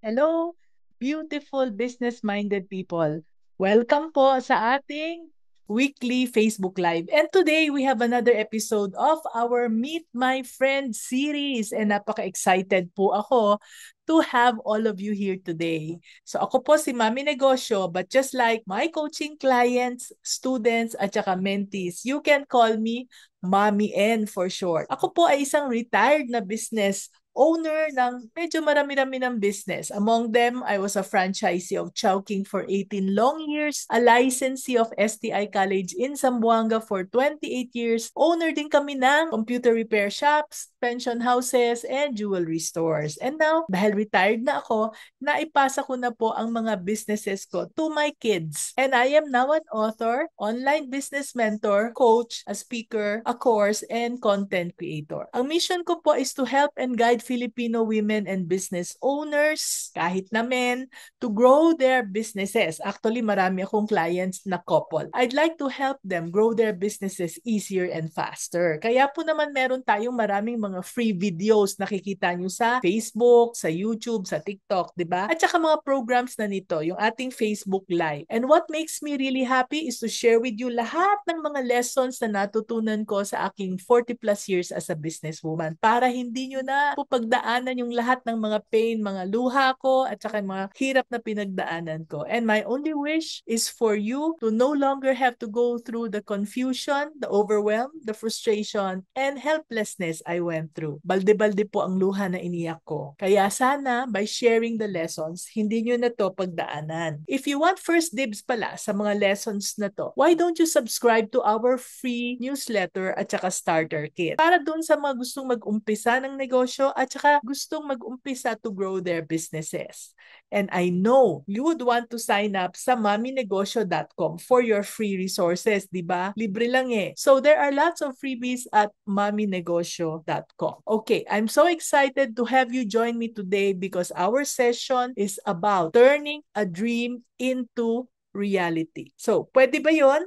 Hello, beautiful business-minded people. Welcome po sa ating weekly Facebook Live. And today we have another episode of our Meet My Friend series. And napaka-excited po ako to have all of you here today. So ako po si Mami Negosyo, but just like my coaching clients, students, at saka mentees, you can call me Mami N for short. Ako po ay isang retired na business owner ng medyo marami-rami ng business. Among them, I was a franchisee of Chowking for 18 long years, a licensee of STI College in Zamboanga for 28 years. Owner din kami ng computer repair shops, pension houses, and jewelry stores. And now, dahil retired na ako, naipasa ko na po ang mga businesses ko to my kids. And I am now an author, online business mentor, coach, a speaker, a course, and content creator. Ang mission ko po is to help and guide Filipino women and business owners, kahit na men, to grow their businesses. Actually, marami akong clients na couple. I'd like to help them grow their businesses easier and faster. Kaya po naman meron tayong maraming mga free videos nakikita nyo sa Facebook, sa YouTube, sa TikTok, di ba? At saka mga programs na nito, yung ating Facebook Live. And what makes me really happy is to share with you lahat ng mga lessons na natutunan ko sa aking 40 plus years as a businesswoman para hindi nyo na pagdaanan yung lahat ng mga pain, mga luha ko at saka mga hirap na pinagdaanan ko. And my only wish is for you to no longer have to go through the confusion, the overwhelm, the frustration, and helplessness I went through. Balde-balde po ang luha na iniyak ko. Kaya sana, by sharing the lessons, hindi nyo na to pagdaanan. If you want first dibs pala sa mga lessons na to, why don't you subscribe to our free newsletter at saka starter kit? Para doon sa mga gustong mag-umpisa ng negosyo at saka gustong mag-umpisa to grow their businesses. And I know you would want to sign up sa maminegosyo.com for your free resources, di ba? Libre lang eh. So there are lots of freebies at maminegosyo.com. Okay, I'm so excited to have you join me today because our session is about turning a dream into reality. So, pwede ba yon?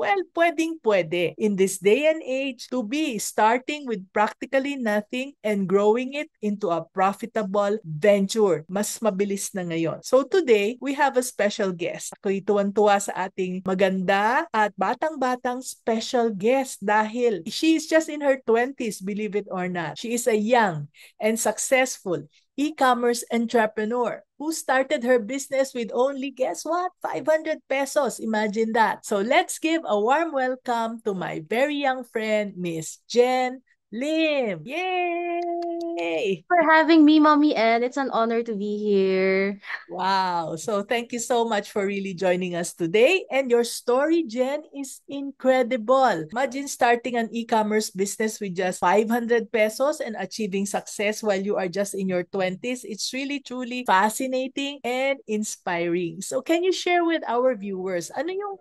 Well, pwedeng-pwede. In this day and age, to be starting with practically nothing and growing it into a profitable venture. Mas mabilis na ngayon. So today, we have a special guest. Ako'y tuwan-tuwa sa ating maganda at batang-batang special guest dahil she is just in her 20s, believe it or not. She is a young and successful e-commerce entrepreneur who started her business with only, guess what? 500 pesos. Imagine that. So let's give a warm welcome to my very young friend, Miss Jen Lim. Yay! For having me, Mommy N. It's an honor to be here. Wow. So thank you so much for really joining us today. And your story, Jen, is incredible. Imagine starting an e-commerce business with just 500 pesos and achieving success while you are just in your 20s. It's really, truly fascinating and inspiring. So can you share with our viewers, ano yung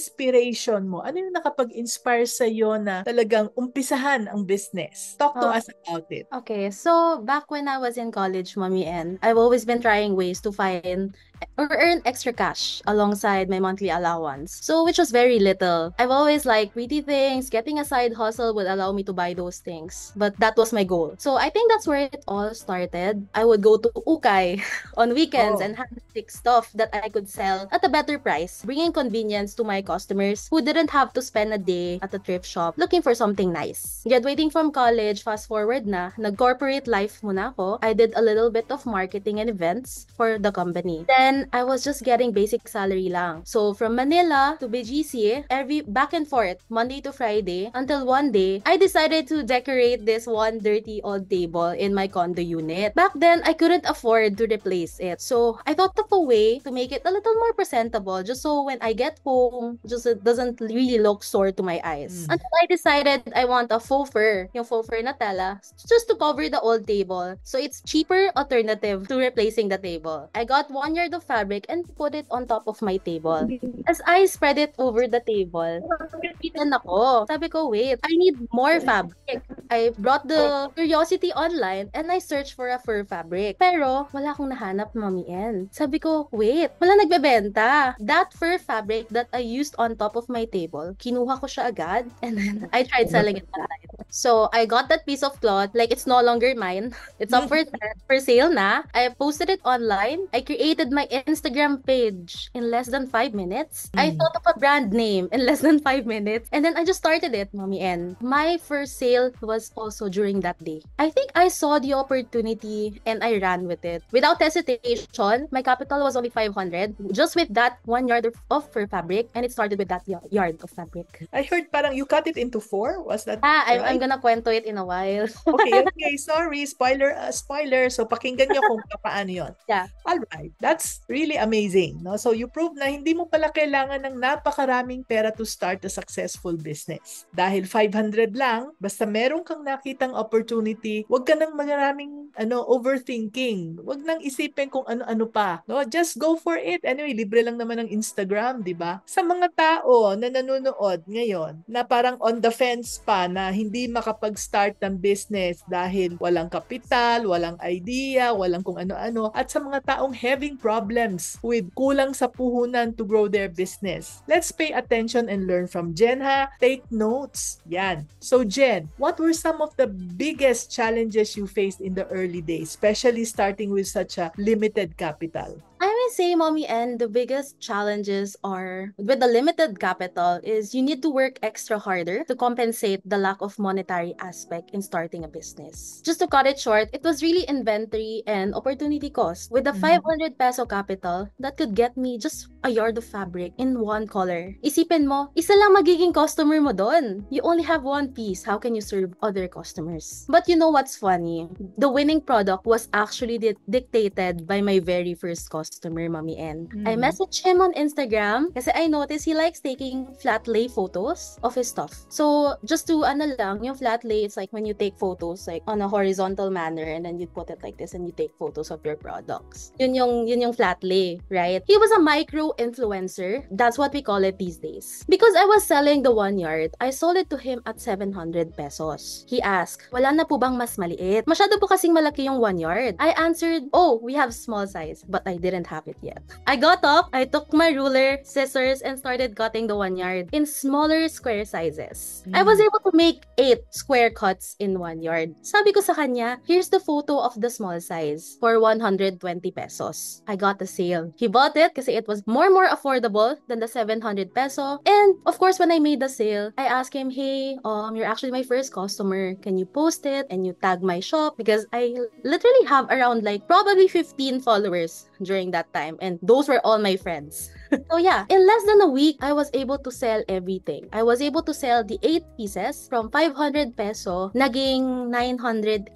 inspiration mo? Ano yung nakapag-inspire sa iyo na talagang umpisahan ang business? Talk to Uh, us about it. okay, so back when I was in college, Mommy N, I've always been trying ways to find or earn extra cash alongside my monthly allowance. So, which was very little. I've always liked pretty things. Getting a side hustle would allow me to buy those things. But that was my goal. So, I think that's where it all started. I would go to Ukay on weekends Oh. and handpick stuff that I could sell at a better price, bringing convenience to my customers who didn't have to spend a day at a thrift shop looking for something nice. Graduating from college, fast forward na, nag-corporate life muna ako. I did a little bit of marketing and events for the company. Then, I was just getting basic salary lang. So, from Manila to BGC, every back and forth, Monday to Friday, until one day, I decided to decorate this one dirty old table in my condo unit. Back then, I couldn't afford to replace it. So, I thought of a way to make it a little more presentable just so when I get home, just it doesn't really look sore to my eyes. Until I decided I want a faux fur, yung faux fur na tela, just to cover the old table. So, it's cheaper alternative to replacing the table. I got 1 yard of fabric and put it on top of my table. As I spread it over the table, napitan ako. Sabi ko, wait, I need more fabric. I brought the curiosity online and I searched for a fur fabric. Pero wala akong nahanap, Mommy N. Sabi ko, wait, wala nagbebenta. That fur fabric that I used on top of my table, kinuha ko siya agad and then I tried selling it online. So I got that piece of cloth, like it's no longer mine. It's up for sale na. I posted it online. I created my Instagram page in less than 5 minutes. I thought of a brand name in less than 5 minutes. And then I just started it, Mommy N. My first sale was also during that day. I think I saw the opportunity and I ran with it. Without hesitation, my capital was only 500. Just with that 1 yard of fur fabric, and it started with that yard of fabric. I heard parang you cut it into 4. Was that I'm gonna kwento it in a while. Okay, sorry. Spoiler. So, pakinggan nyo kung paano yun. Yeah. Alright. That's really amazing. No? So, you prove na hindi mo pala kailangan ng napakaraming pera to start a successful business. Dahil 500 lang, basta meron kang nakitang opportunity, wag ka nang maraming overthinking. Wag nang isipin kung ano-ano pa. No? Just go for it. Anyway, libre lang naman ang Instagram, di ba? Sa mga tao na nanonood ngayon, na parang on the fence pa, na hindi makapag-start ng business dahil walang kapital, walang idea, walang kung ano-ano, at sa mga taong having problems with kulang sa puhunan to grow their business. Let's pay attention and learn from Jen, ha? Take notes. Yan. So Jen, what were some of the biggest challenges you faced in the early days, especially starting with such a limited capital? I may say, Mommy, and the biggest challenges are with the limited capital is you need to work extra harder to compensate the lack of monetary aspect in starting a business. Just to cut it short, it was really inventory and opportunity cost. With a 500 peso capital, that could get me just a yard of fabric in one color. Isipin mo, isa lang magiging customer mo doon. You only have one piece. How can you serve other customers? But you know what's funny? The winning product was actually dictated by my very first customer, Mommy N. I messaged him on Instagram kasi I noticed he likes taking flat lay photos of his stuff. So, just to yung flat lay, it's like when you take photos like on a horizontal manner and then you put it like this and you take photos of your products. Yun yung flat lay, right? He was a micro influencer. That's what we call it these days. Because I was selling the 1 yard, I sold it to him at 700 pesos. He asked, wala na po bang mas maliit? Masyado po kasing malaki yung 1 yard. I answered, oh, we have small size, but I didn't have it yet. I got up, I took my ruler, scissors, and started cutting the 1 yard in smaller square sizes. I was able to make 8 square cuts in 1 yard. Sabi ko sa kanya, here's the photo of the small size for 120 pesos. I got the sale. He bought it kasi it was more affordable than the 700 peso. And of course, when I made the sale, I asked him, hey, you're actually my first customer. Can you post it and you tag my shop? Because I literally have around like probably 15 followers during that time, and those were all my friends. So yeah, in less than a week, I was able to sell everything. I was able to sell the 8 pieces from 500 peso, naging 980.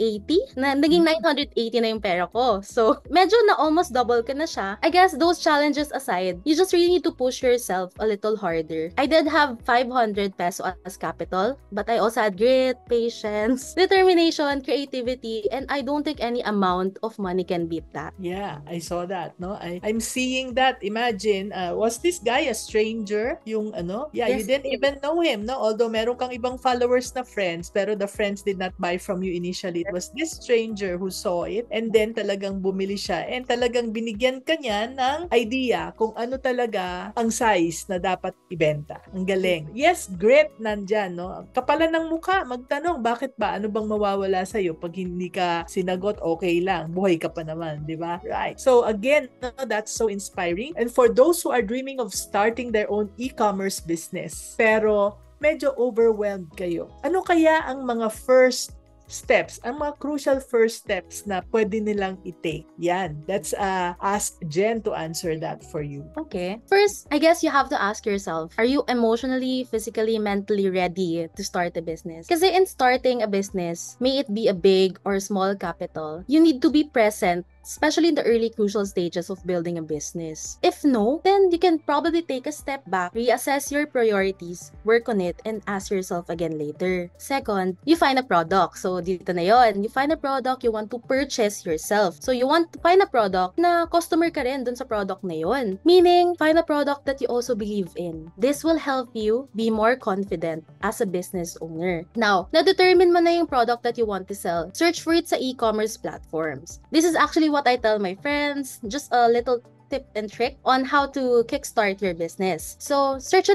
Naging 980 na yung pera ko. So, medyo na almost double ka na siya. I guess those challenges aside, you just really need to push yourself a little harder. I did have 500 peso as capital, but I also had grit, patience, determination, creativity, and I don't think any amount of money can beat that. Yeah, I saw that, no? I'm seeing that. Imagine, was this guy a stranger? Yung Yes, you didn't even know him, no? Although meron kang ibang followers na friends, pero the friends did not buy from you initially. It was this stranger who saw it and then talagang bumili siya and talagang binigyan ka niya ng idea kung ano talaga ang size na dapat ibenta. Ang galing. Yes, great, nandyan, no? Kapalan ng mukha, magtanong, bakit ba? Ano bang mawawala sa'yo? Pag hindi ka sinagot, okay lang. Buhay ka pa naman, di ba? Right. So again, no, that's so inspiring. And for those who are dreaming of starting their own e-commerce business, pero medyo overwhelmed kayo, ano kaya ang mga first steps, ang mga crucial first steps na pwede nilang i-take? Yan. Let's ask Jen to answer that for you. Okay. First, I guess you have to ask yourself, are you emotionally, physically, mentally ready to start a business? Kasi in starting a business, may it be a big or small capital, you need to be present especially in the early crucial stages of building a business? If no, then you can probably take a step back, reassess your priorities, work on it, and ask yourself again later. Second, you find a product. So, dito na yon. You find a product you want to purchase yourself. So, you want to find a product na customer ka rin dun sa product na yon. Meaning, find a product that you also believe in. This will help you be more confident as a business owner. Now, na-determine mo na yung product that you want to sell. Search for it sa e-commerce platforms. This is actually what I tell my friends. Just a little tip and trick on how to kickstart your business. So, search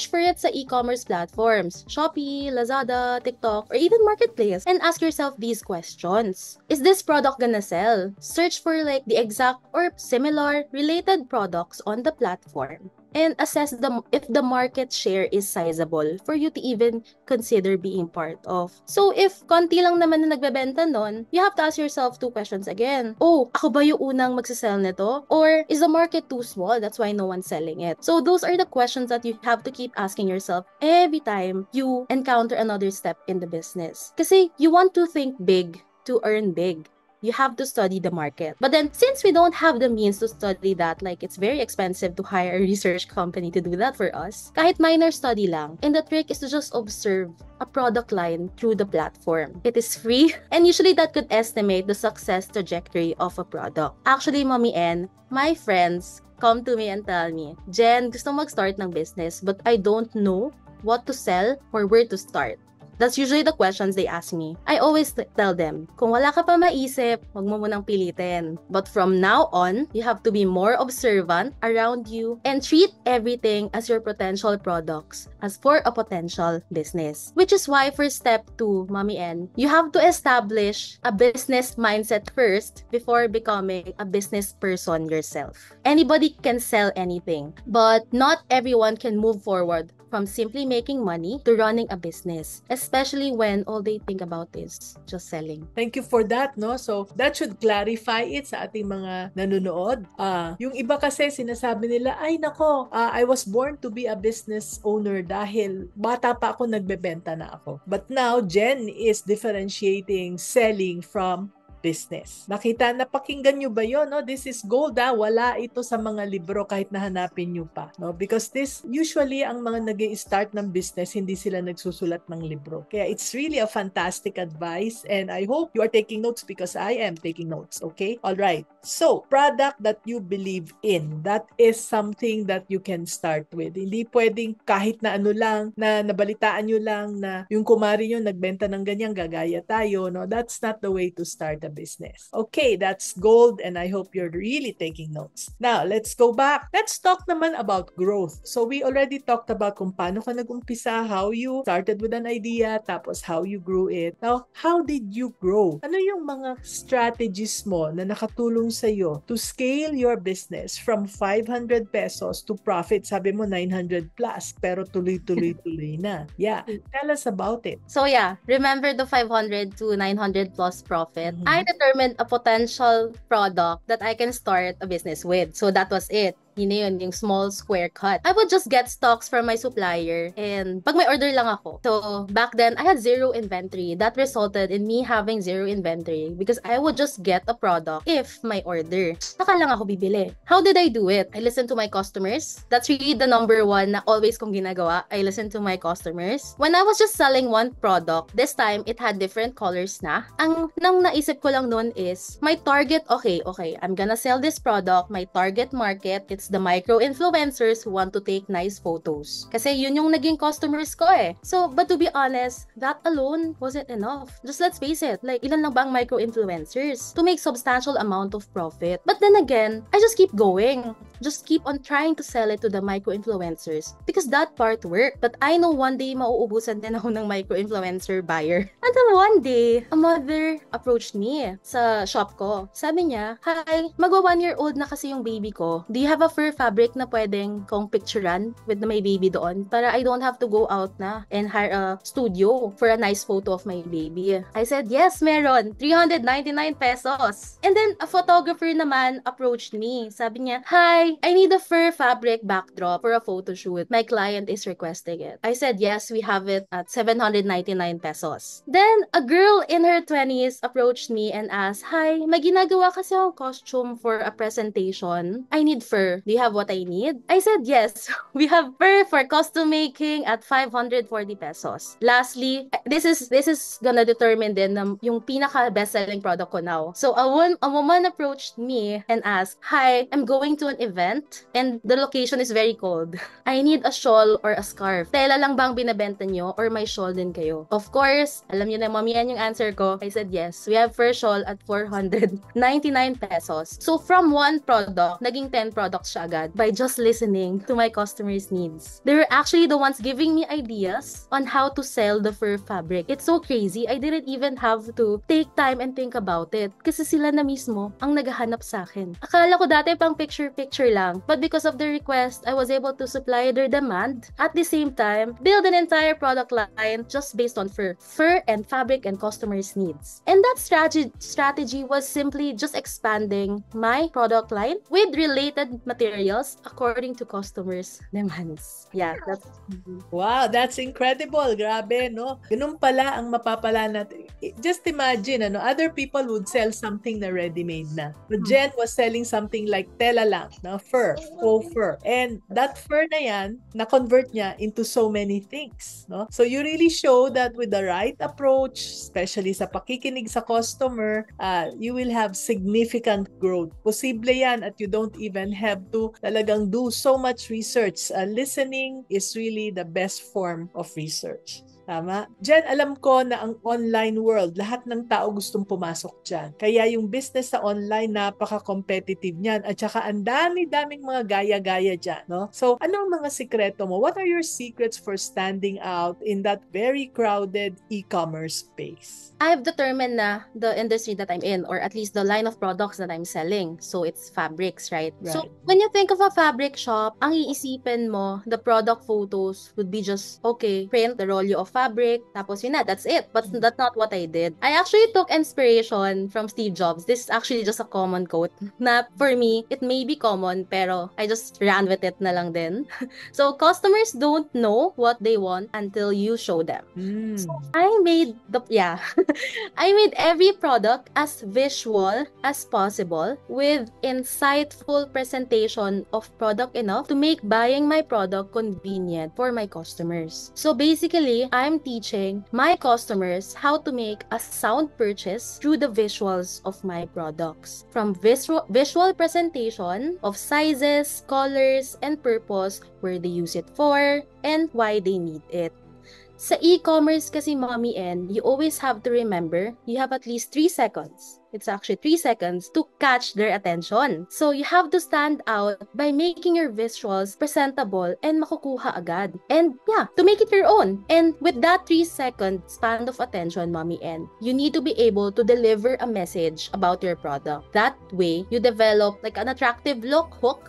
for it sa e-commerce platforms, Shopee, Lazada, TikTok, or even Marketplace, and ask yourself these questions. Is this product gonna sell? Search for like the exact or similar related products on the platform, and assess if the market share is sizable for you to even consider being part of. So, if konti lang naman na nagbebenta nun, you have to ask yourself two questions again. Oh, ako ba yung unang magsasell nito? Or is the market too small? That's why no one's selling it. So, those are the questions that you have to keep asking yourself every time you encounter another step in the business. Kasi you want to think big to earn big. You have to study the market. But then, since we don't have the means to study that, like it's very expensive to hire a research company to do that for us, kahit minor study lang. And the trick is to just observe a product line through the platform. It is free, and usually that could estimate the success trajectory of a product. Actually, Mommy N, my friends come to me and tell me, Jen, gusto mag-start ng business, but I don't know what to sell or where to start. That's usually the questions they ask me. I always tell them, kung wala ka pa maisip, wag mo munang pilitin. But from now on, you have to be more observant around you and treat everything as your potential products, as for a potential business. Which is why for step 2, Mommy N, you have to establish a business mindset first before becoming a business person yourself. Anybody can sell anything, but not everyone can move forward from simply making money to running a business, especially when all they think about is just selling. Thank you for that, no? So, that should clarify it sa ating mga nanonood. Yung iba kasi sinasabi nila, ay nako, I was born to be a business owner dahil bata pa ako, nagbebenta na ako. But now, Jen is differentiating selling from business. Napakinggan nyo ba yun? No? This is gold, wala ito sa mga libro kahit nahanapin nyo pa. No? Because this, usually, ang mga nag-i-start ng business, hindi sila nagsusulat ng libro. Kaya it's really a fantastic advice, and I hope you are taking notes because I am taking notes, okay? Alright. So, product that you believe in, that is something that you can start with. Hindi pwedeng kahit na ano lang, na nabalitaan nyo lang na yung kumari nyo nagbenta ng ganyan, gagaya tayo, no? That's not the way to start a business. Okay, that's gold, and I hope you're really taking notes. Now, let's go back. Let's talk naman about growth. So, we already talked about kung paano ka nag-umpisa, how you started with an idea, tapos how you grew it. Now, how did you grow? Ano yung mga strategies mo na nakatulong sa'yo to scale your business from 500 pesos to profit? Sabi mo 900 plus, pero tuloy-tuloy na. Yeah, tell us about it. So yeah, remember the 500 to 900 plus profit? I determined a potential product that I can start a business with. So that was it. Yun, yung small square cut. I would just get stocks from my supplier, and pag may order lang ako. So, back then, I had zero inventory. That resulted in me having zero inventory because I would just get a product if my order. Saka lang ako bibili. How did I do it? I listened to my customers. That's really the number one na always kong ginagawa. I listened to my customers. When I was just selling one product, this time, it had different colors na. Ang nang naisip ko lang noon is, my target, okay, I'm gonna sell this product. My target market, it's the micro-influencers who want to take nice photos. Kasi yun yung naging customers ko eh. So, but to be honest, that alone wasn't enough. Just let's face it, like, ilan lang ba ang micro-influencers to make substantial amount of profit? But then again, I just keep going. Just keep on trying to sell it to the micro-influencers because that part worked. But I know one day mauubusan din ako ng micro-influencer buyer. Until one day, a mother approached me sa shop ko. Sabi niya, "Hi, magwa 1-year-old na kasi yung baby ko. Do you have a fur fabric na pwedeng kong picturean with my baby doon para I don't have to go out na and hire a studio for a nice photo of my baby? I said, yes, meron. 399 pesos. And then, a photographer naman approached me. Sabi niya, hi, I need a fur fabric backdrop for a photo shoot. My client is requesting it. I said, yes, we have it at 799 pesos. Then, a girl in her 20s approached me and asked, hi, may ginagawa kasi akong costume for a presentation. I need fur. Do you have what I need? I said, yes, we have fur for costume making at 540 pesos. Lastly, this is gonna determine din yung pinaka best-selling product ko now. So, a woman approached me and asked, hi, I'm going to an event and the location is very cold. I need a shawl or a scarf. Tela lang bang binabenta nyo or may shawl din kayo? Of course, alam nyo na, mamiyan yung answer ko. I said, yes, we have fur shawl at 499 pesos. So, from one product, naging 10 products siya agad by just listening to my customers' needs. They were actually the ones giving me ideas on how to sell the fur fabric. It's so crazy. I didn't even have to take time and think about it. Kasi sila na mismo ang naghahanap sa akin. Akala ko dati pang picture-picture lang. But because of the request, I was able to supply their demand. At the same time, build an entire product line just based on fur. Fur and fabric and customers' needs. And that strategy was simply just expanding my product line with related materials according to customers' demands. Yeah, that's... Wow, that's incredible. Grabe, no? Ganun pala ang mapapala natin. Just imagine, other people would sell something na ready-made na. But Jen was selling something like tela lang, na fur, faux fur. And that fur na yan, na-convert niya into so many things, no? So you really show that with the right approach, especially sa pakikinig sa customer, you will have significant growth. Posible yan at you don't even have to talagang do so much research. Listening is really the best form of research. Tama? Jen, alam ko na ang online world, lahat ng tao gustong pumasok dyan. Kaya yung business sa online, napaka-competitive niyan. At saka ang dami-daming mga gaya-gaya dyan. No? So, ano ang mga sikreto mo? What are your secrets for standing out in that very crowded e-commerce space? I've determined na the industry that I'm in, or at least the line of products that I'm selling. So, it's fabrics, right? So, when you think of a fabric shop, ang iisipin mo, the product photos would be just, okay, print the roll of fabric, tapos yun na, that's it. But that's not what I did. I actually took inspiration from Steve Jobs. This is actually just a common quote na for me, it may be common, pero I just ran with it na lang din. So, customers don't know what they want until you show them. So, I made I made every product as visual as possible with insightful presentation of product enough to make buying my product convenient for my customers. So basically, I'm teaching my customers how to make a sound purchase through the visuals of my products. From visual presentation of sizes, colors, and purpose, where they use it for, and why they need it. Sa e-commerce kasi, Mommy N, you always have to remember, you have at least 3 seconds. It's actually 3 seconds to catch their attention. So, you have to stand out by making your visuals presentable and makukuha agad. And yeah, to make it your own. And with that 3-second span of attention, Mommy N, you need to be able to deliver a message about your product. That way, you develop like an attractive hook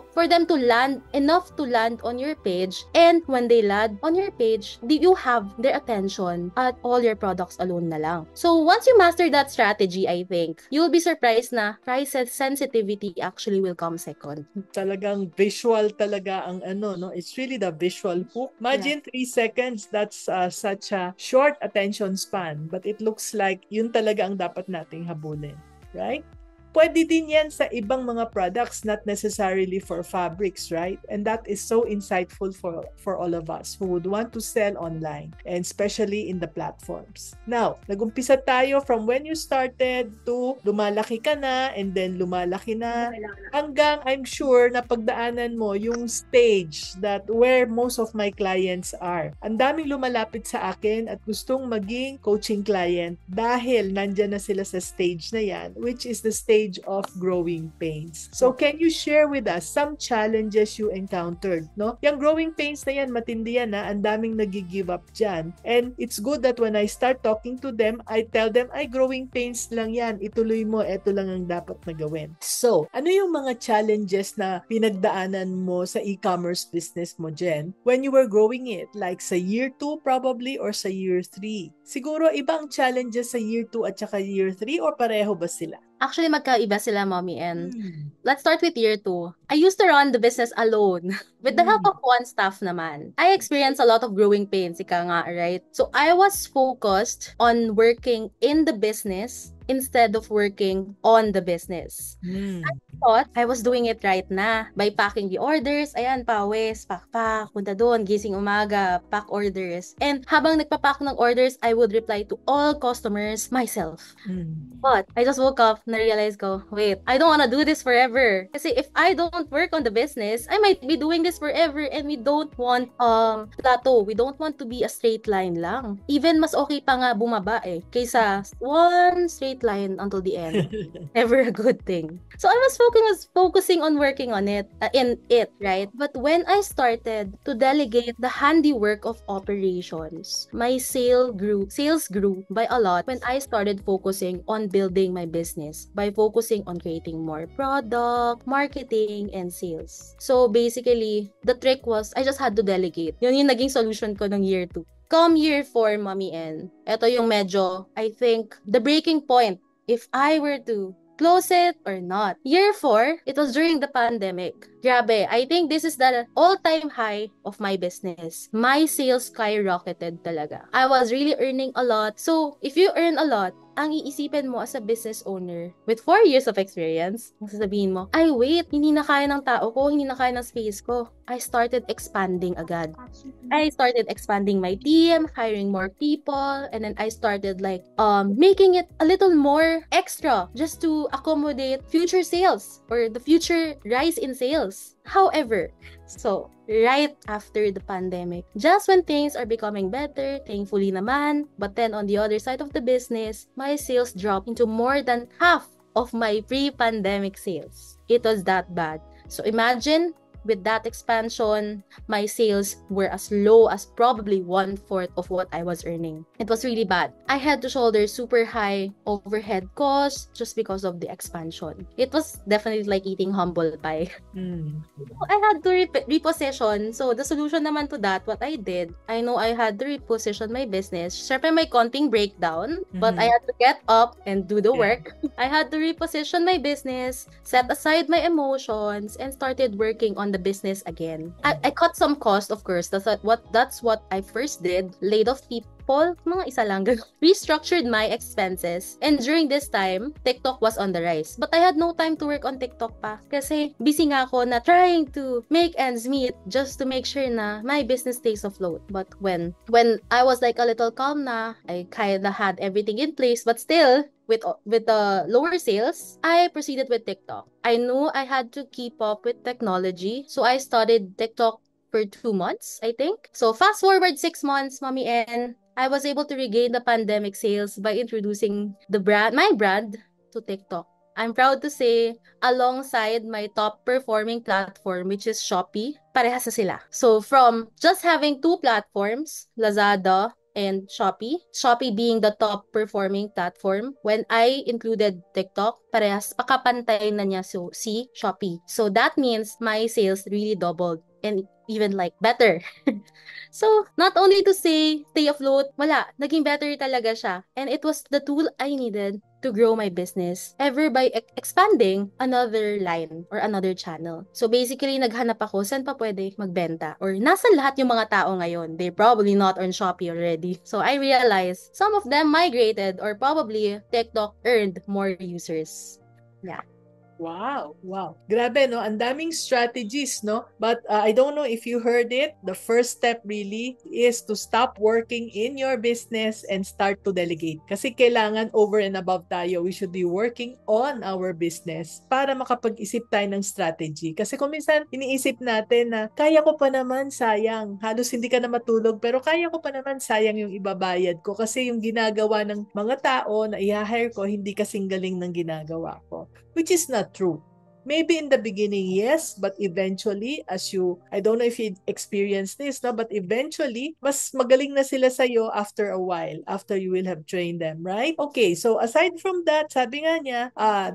for them to land on your page, and when they land on your page, you have their attention at all your products alone na lang. So once you master that strategy, I think you'll be surprised na price sensitivity actually will come second. Talagang visual talaga ang no? It's really the visual hook. Imagine 3 seconds, that's such a short attention span, but it looks like yun talaga ang dapat nating habulin, right? Pwede din yan sa ibang mga products, not necessarily for fabrics, right? And that is so insightful for all of us who would want to sell online, and especially in the platforms. Now, nag-umpisa tayo from when you started to lumalaki ka na, and then lumalaki na, hanggang I'm sure na pagdaanan mo yung stage that where most of my clients are. Ang daming lumalapit sa akin at gustong maging coaching client dahil nandyan na sila sa stage na yan, which is the stage stage of growing pains. So can you share with us some challenges you encountered, no? Yung growing pains na yan, matindi yan na, ang daming nag-give up dyan. And it's good that when I start talking to them, I tell them, ay, growing pains lang yan, ituloy mo, eto lang ang dapat na gawin. So, ano yung mga challenges na pinagdaanan mo sa e-commerce business mo, Jen, when you were growing it? Like sa year 2 probably or sa year 3? Siguro ibang challenges sa year 2 at saka year 3 or pareho ba sila? Actually, magkaiba sila, Mommy, and let's start with year 2. I used to run the business alone with the help of one staff naman. I experienced a lot of growing pains, ika nga, right? So I was focused on working in the business instead of working on the business. I thought I was doing it right na by packing the orders. Ayan, pawis, pack, punta doon, gising umaga, pack orders. And habang nagpapack ng orders, I would reply to all customers myself. But I just woke up, na-realize ko, wait, I don't wanna do this forever. Kasi if I don't work on the business, I might be doing this forever and we don't want plateau. We don't want to be a straight line lang. Even mas okay pa nga bumaba kaysa one straight line until the end. Never a good thing. So I was focusing on working on it, right? But when I started to delegate the handiwork of operations, my sales grew by a lot when I started focusing on building my business by focusing on creating more product, marketing, and sales. So basically, the trick was I just had to delegate. Yun yung naging solution ko ng year 2. Come year 4, Mommy N, ito yung medyo, I think, the breaking point if I were to close it or not. Year 4, it was during the pandemic. Grabe, I think this is the all-time high of my business. My sales skyrocketed talaga. I was really earning a lot. So, if you earn a lot, ang iisipin mo as a business owner with 4 years of experience, sasabihin mo, ay wait, hindi na kaya ng tao ko, hindi na kaya ng space ko. I started expanding agad. I started expanding my team, hiring more people, and then I started like making it a little more extra just to accommodate future sales or the future rise in sales. However, so right after the pandemic, just when things are becoming better, thankfully naman, but then on the other side of the business, my sales dropped into more than half of my pre-pandemic sales. It was that bad. So imagine, with that expansion, my sales were as low as probably 1/4 of what I was earning. It was really bad. I had to shoulder super high overhead costs just because of the expansion. It was definitely like eating humble pie. I had to reposition. So the solution naman to that, what I did, I know I had to reposition my business. Syempre may konting breakdown, but I had to get up and do the work. I had to reposition my business, set aside my emotions, and started working on the business again. I cut some cost, of course. That's what I first did. Laid off people, mga isa lang, restructured my expenses. And during this time, TikTok was on the rise. But I had no time to work on TikTok pa. Kasi busy nga ako na trying to make ends meet just to make sure na my business stays afloat. But when I was like a little calm na, I kinda had everything in place, but still, with the lower sales, I proceeded with TikTok. I knew I had to keep up with technology, so I studied TikTok for 2 months, I think. So fast forward 6 months, Mommy N, I was able to regain the pandemic sales by introducing my brand to TikTok. I'm proud to say, alongside my top performing platform, which is Shopee, parehas na sila. So from just having 2 platforms, Lazada and Shopee being the top performing platform, when I included TikTok, parehas pakapantay na niya si Shopee. So that means my sales really doubled and even like better. So, not only to say, stay afloat, wala, naging better talaga siya. And it was the tool I needed to grow my business ever by expanding another line or another channel. So basically, naghanap ako saan pa pwede magbenta or nasan lahat yung mga tao ngayon. They're probably not on Shopee already. So I realized some of them migrated or probably TikTok earned more users. Yeah. Wow, wow. Grabe, no? Ang daming strategies, no? But I don't know if you heard it. The first step really is to stop working in your business and start to delegate. Kasi kailangan over and above tayo. We should be working on our business para makapag-isip tayo ng strategy. Kasi kung minsan iniisip natin na kaya ko pa naman, sayang. Halos hindi ka na matulog, pero kaya ko pa naman, sayang yung ibabayad ko. Kasi yung ginagawa ng mga tao na i-hire ko, hindi kasing galing ng ginagawa ko. Which is not true. Maybe in the beginning, yes, but eventually, I don't know if you experience this, no, but eventually, mas magaling na sila sa'yo after a while, after you will have trained them, right? Okay, so aside from that, sabi nga niya,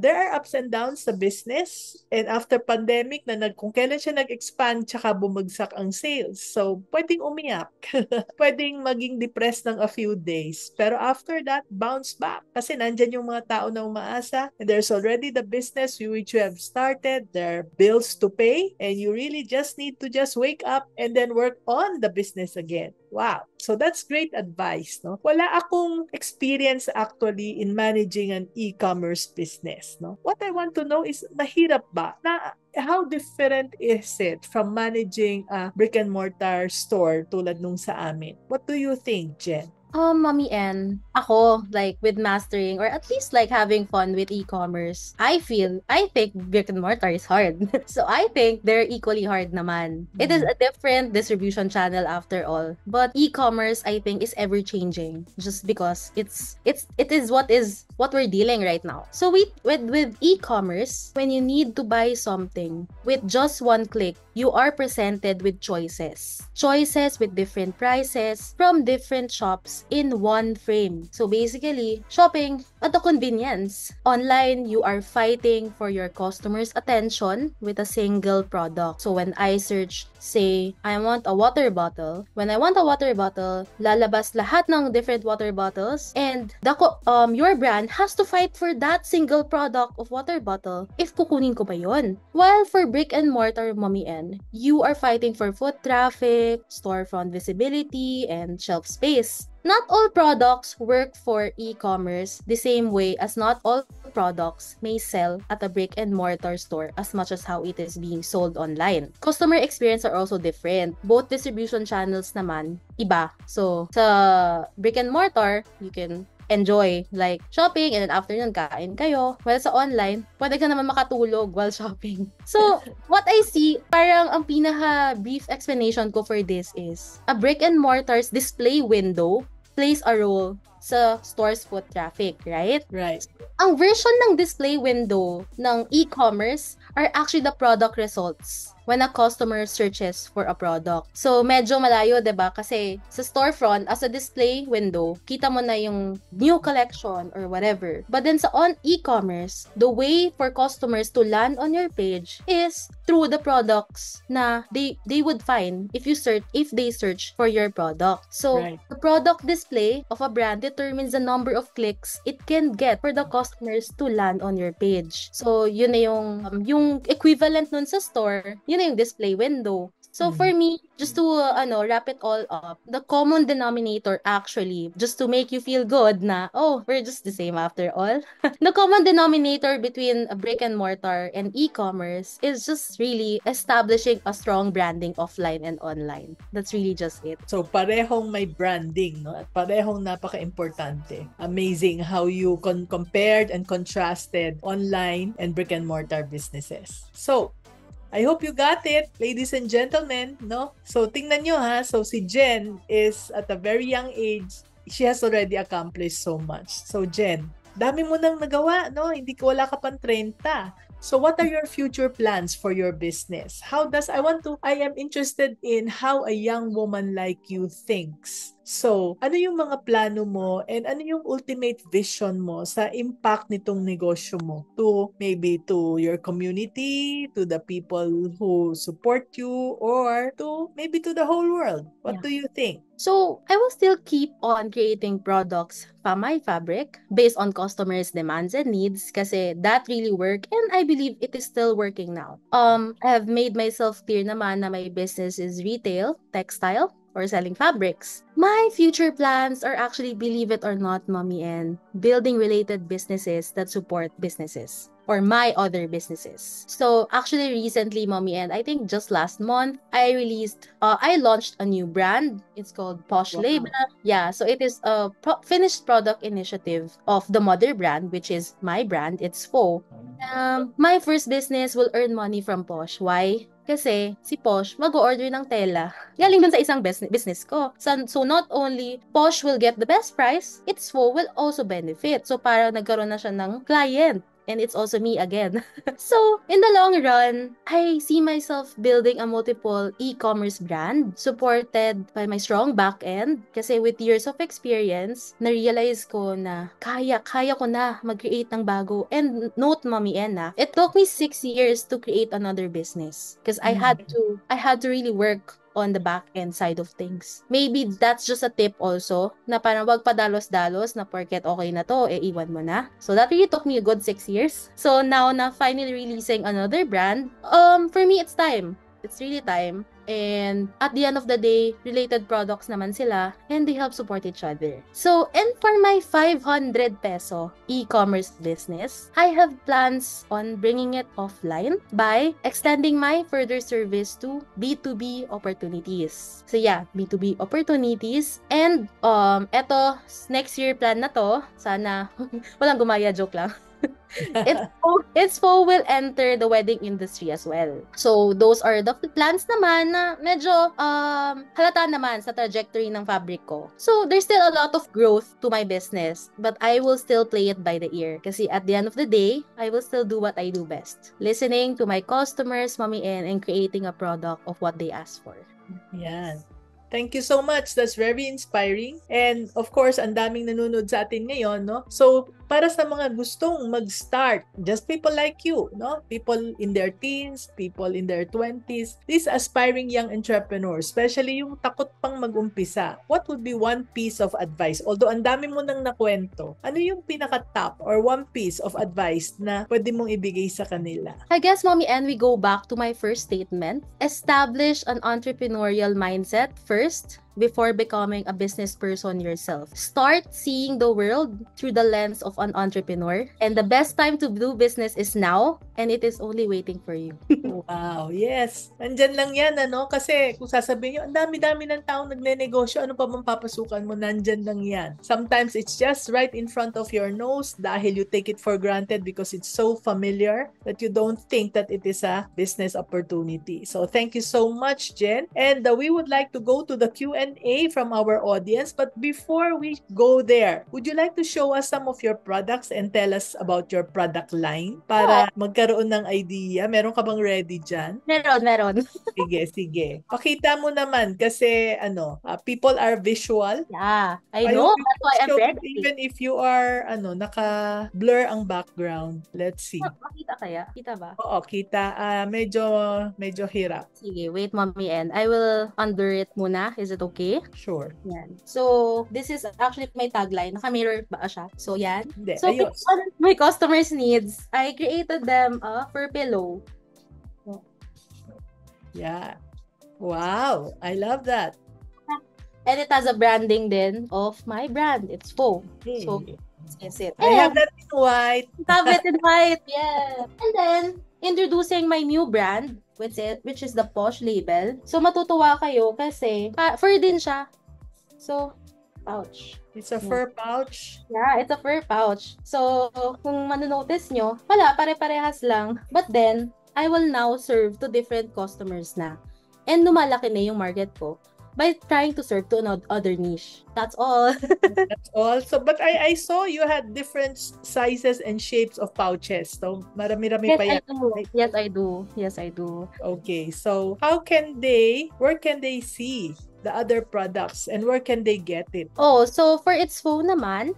there are ups and downs sa business, and after pandemic, kung kailan siya nag-expand, tsaka bumagsak ang sales. So, pwedeng umiyak. Pwedeng maging depressed ng a few days. Pero after that, bounce back. Kasi nandyan yung mga tao na umaasa, and there's already the business which you have started, there are bills to pay, and you really just need to just wake up and then work on the business again. Wow. So that's great advice, no? Wala akong experience actually in managing an e-commerce business, no? What I want to know is, mahirap ba? How different is it from managing a brick and mortar store tulad nung sa amin? What do you think, Jen? Mommy N, ako, like, with mastering or at least like having fun with e-commerce, I think brick and mortar is hard. So I think they're equally hard naman. It is a different distribution channel after all. But e-commerce, I think, is ever changing just because it is what we're dealing right now. So with e-commerce, when you need to buy something with just one click, you are presented with choices. Choices with different prices from different shops in one frame. So basically, shopping at a convenience. Online, you are fighting for your customers' attention with a single product. So when I search, say, I want a water bottle, when I want a water bottle, lalabas lahat ng different water bottles, and your brand has to fight for that single product of water bottle if kukunin ko ba yun. While for brick and mortar, Mommy N, you are fighting for foot traffic, storefront visibility, and shelf space. Not all products work for e-commerce the same way as not all products may sell at a brick and mortar store as much as how it is being sold online. Customer experience are also different. Both distribution channels naman, iba. So, sa brick and mortar, you can enjoy like shopping and then after nun kain kayo. Well, sa online, pwede ka naman makatulog while shopping. So, what I see, parang ang pinaka-brief explanation ko for this is a brick and mortar's display window plays a role sa store's foot traffic, right? Right. Ang version ng display window ng e-commerce are actually the product results when a customer searches for a product. So, medyo malayo, diba? Kasi sa storefront, as a display window, kita mo na yung new collection or whatever. But then sa e-commerce, the way for customers to land on your page is through the products na they would find if they search for your product. So, right. The product display of a brand determines the number of clicks it can get for the customers to land on your page. So, yun na yung equivalent nun sa store, yun na yung display window. So for me, just to wrap it all up, the common denominator actually, just to make you feel good na, oh, we're just the same after all. The common denominator between a brick and mortar and e-commerce is just really establishing a strong branding offline and online. That's really just it. So parehong may branding, no? At parehong napaka-importante. Amazing how you compared and contrasted online and brick and mortar businesses. So, I hope you got it, ladies and gentlemen, no? So, tingnan nyo ha. So, si Jen is at a very young age, she has already accomplished so much. So, Jen, dami mo nang nagawa, no? Wala ka pang 30. So, what are your future plans for your business? I am interested in how a young woman like you thinks. So, ano yung mga plano mo and ano yung ultimate vision mo sa impact nitong negosyo mo to maybe to your community, to the people who support you, or to maybe to the whole world? What do you think? So, I will still keep on creating products from my fabric based on customers' demands and needs kasi that really work and I believe it is still working now. I have made myself clear naman na my business is retail, textile, or selling fabrics. My future plans are actually, believe it or not, Mommy N, building related businesses that support businesses. or my other businesses. So actually recently, Mommy, and I think just last month, I launched a new brand. It's called Posh Wow. Label. Yeah, so it is a finished product initiative of the mother brand, which is my brand. It's Fo. My first business will earn money from Posh. Why? Kasi si Posh mag-order ng tela. Galing dun sa isang business ko. So not only Posh will get the best price, its Fo will also benefit. So parang nagkaroon na siya ng client. And it's also me again. So, in the long run, I see myself building a multiple e-commerce brand supported by my strong backend. Kasi with years of experience, na-realize ko na kaya ko na mag-create ng bago. And note, Mommy Enna, it took me 6 years to create another business. Because I had to really work on the back end side of things. Maybe that's just a tip also, na parang wag padalos-dalos na porket okay na to, iwan mo na. So that really took me a good 6 years. So now na finally releasing another brand, for me it's time. It's really time. And at the end of the day, related products naman sila and they help support each other. So, and for my 500 peso e-commerce business, I have plans on bringing it offline by extending my further service to B2B opportunities. So yeah, B2B opportunities. And eto, next year plan na to, sana walang gumaya, joke lang. Itspo will enter the wedding industry as well. So, those are the plans naman na medyo halata naman sa trajectory ng fabric ko. So, there's still a lot of growth to my business, but I will still play it by the ear. Kasi at the end of the day, I will still do what I do best. Listening to my customers, Mommy N, and creating a product of what they ask for. Yan. Thank you so much. That's very inspiring. And of course, ang daming nanonood sa atin ngayon, no? So, para sa mga gustong mag-start, just people like you, no? People in their teens, people in their 20s, these aspiring young entrepreneurs, especially yung takot pang mag-umpisa, what would be one piece of advice? Although ang dami mo nang nakwento, ano yung pinaka-top or one piece of advice na pwede mong ibigay sa kanila? I guess, Mommy N, we go back to my first statement. Establish an entrepreneurial mindset first before becoming a business person yourself. Start seeing the world through the lens of an entrepreneur. And the best time to do business is now, and it is only waiting for you. Wow, yes. Nandyan lang yan, ano? Kasi kung sasabihin nyo, ang dami-dami ng taong nagne-negosyo, ano pa bang papasukan mo? Nandyan lang yan. Sometimes it's just right in front of your nose dahil you take it for granted because it's so familiar that you don't think that it is a business opportunity. So thank you so much, Jen. And we would like to go to the Q&A from our audience. But before we go there, would you like to show us some of your products and tell us about your product line para magkaroon ng idea? Meron ka bang ready dyan? Meron. Sige. Pakita mo naman kasi people are visual. Yeah, I know. That's why I'm ready. Even if you are naka-blur ang background. Let's see. Makita kaya? Kita ba? Oo, kita. Medyo hirap. Sige, wait, Mommy N. I will under it muna. Is it okay? Sure. Yan. So, this is actually my tagline. Naka-mirror ba siya? So, yan. Hindi, So, ayos. based on my customers' needs, I created them a fur pillow. Yeah. Wow, I love that. And it has a branding then of my brand. It's Fo. Okay. So, is it. I have that in white. Tablet in white. Yeah. And then, introducing my new brand, which is the Posh Label. So, matutuwa kayo kasi fur din siya. So, pouch. It's a fur pouch. Yeah, it's a fur pouch. So, kung manonotice nyo, wala, pare-parehas lang. But then, I will now serve to different customers na. And lumalaki na yung market ko by trying to serve to another niche. That's all. That's all. So, but I saw you had different sizes and shapes of pouches. So, marami-rami pa yan. Yes, I do. Okay. So, where can they see the other products and where can they get it? Oh, so for its phone naman,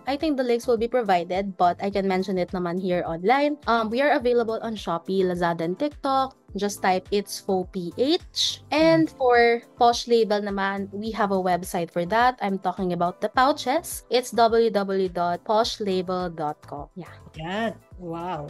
I think the links will be provided, but I can mention it naman here online. We are available on Shopee, Lazada, and TikTok. Just type It's Fo PH. And for Posh Label naman, we have a website for that. I'm talking about the pouches. It's www.poshlabel.com. Yeah. Yan. Wow.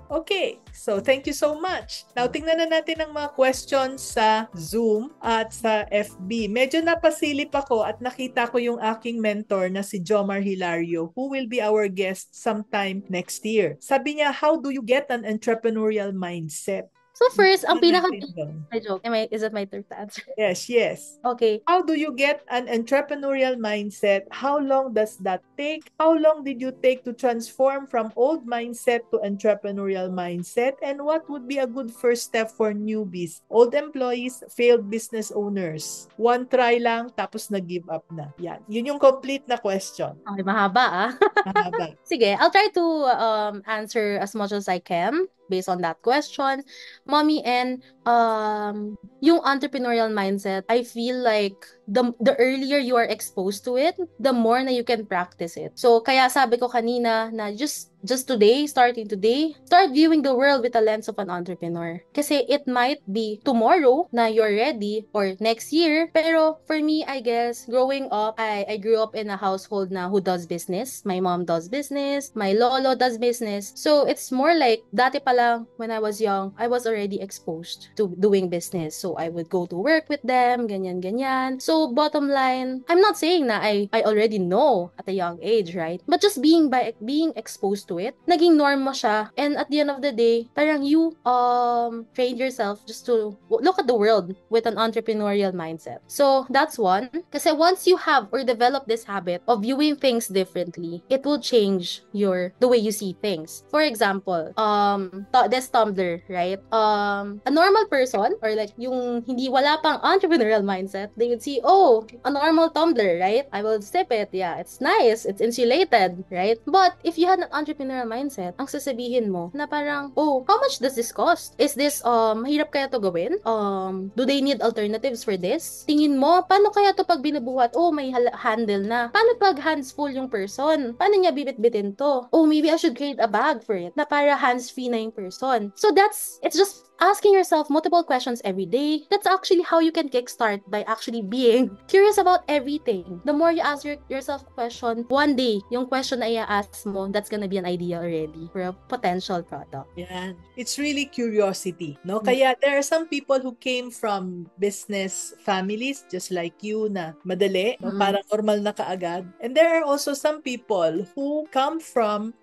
Okay, so thank you so much. Now, tingnan na natin ang mga questions sa Zoom at sa FB. Medyo napasilip ako at nakita ko yung aking mentor na si Jomar Hilario, who will be our guest sometime next year. Sabi niya, how do you get an entrepreneurial mindset? So first, ang Tingnan pinaka... natin doon. I joke. Is it my turn to answer? Yes. Okay. How do you get an entrepreneurial mindset? How long does that take? How long did you take to transform from old mindset to entrepreneurial mindset? And what would be a good first step for newbies? Old employees, failed business owners. One try lang, tapos nag-give up na. Yan. Yun yung complete na question. Okay, mahaba Mahaba. Sige, I'll try to answer as much as I can based on that question. Mommy, and yung entrepreneurial mindset, I feel like the earlier you are exposed to it, the more na you can practice it. So, kaya sabi ko kanina na just today, starting today, start viewing the world with a lens of an entrepreneur. Kasi it might be tomorrow na you're ready or next year. Pero for me, I guess, growing up, I grew up in a household na who does business. My mom does business. My lolo does business. So, it's more like, dati pa lang, when I was young, I was already exposed to doing business. So, I would go to work with them, ganyan. So, bottom line, I'm not saying na I already know at a young age, right? But just being exposed to it, naging norm mo siya. And at the end of the day, parang you trained yourself just to look at the world with an entrepreneurial mindset. So, that's one. Kasi once you have or develop this habit of viewing things differently, it will change the way you see things. For example, this Tumblr, right? A normal person or like yung hindi wala pang entrepreneurial mindset, they would see, oh, a normal Tumblr, right? I will sip it. Yeah, it's nice. It's insulated, right? But if you had an entrepreneurial mindset, ang sasabihin mo na parang, oh, how much does this cost? Is this, mahirap kaya to gawin? Do they need alternatives for this? Tingin mo, paano kaya to pag binubuhat? Oh, may handle na. Paano pag hands full yung person? Paano niya bibit-bitin to? Oh, maybe I should create a bag for it na para hands-free na yung person. So it's just asking yourself multiple questions every day. That's actually how you can kickstart by actually being curious about everything. The more you ask yourself question, one day, yung question na i-ask mo, that's gonna be an idea already for a potential product. Yan. It's really curiosity, no? Kaya there are some people who came from business families just like you na madali, no? Parang normal na kaagad. And there are also some people who come from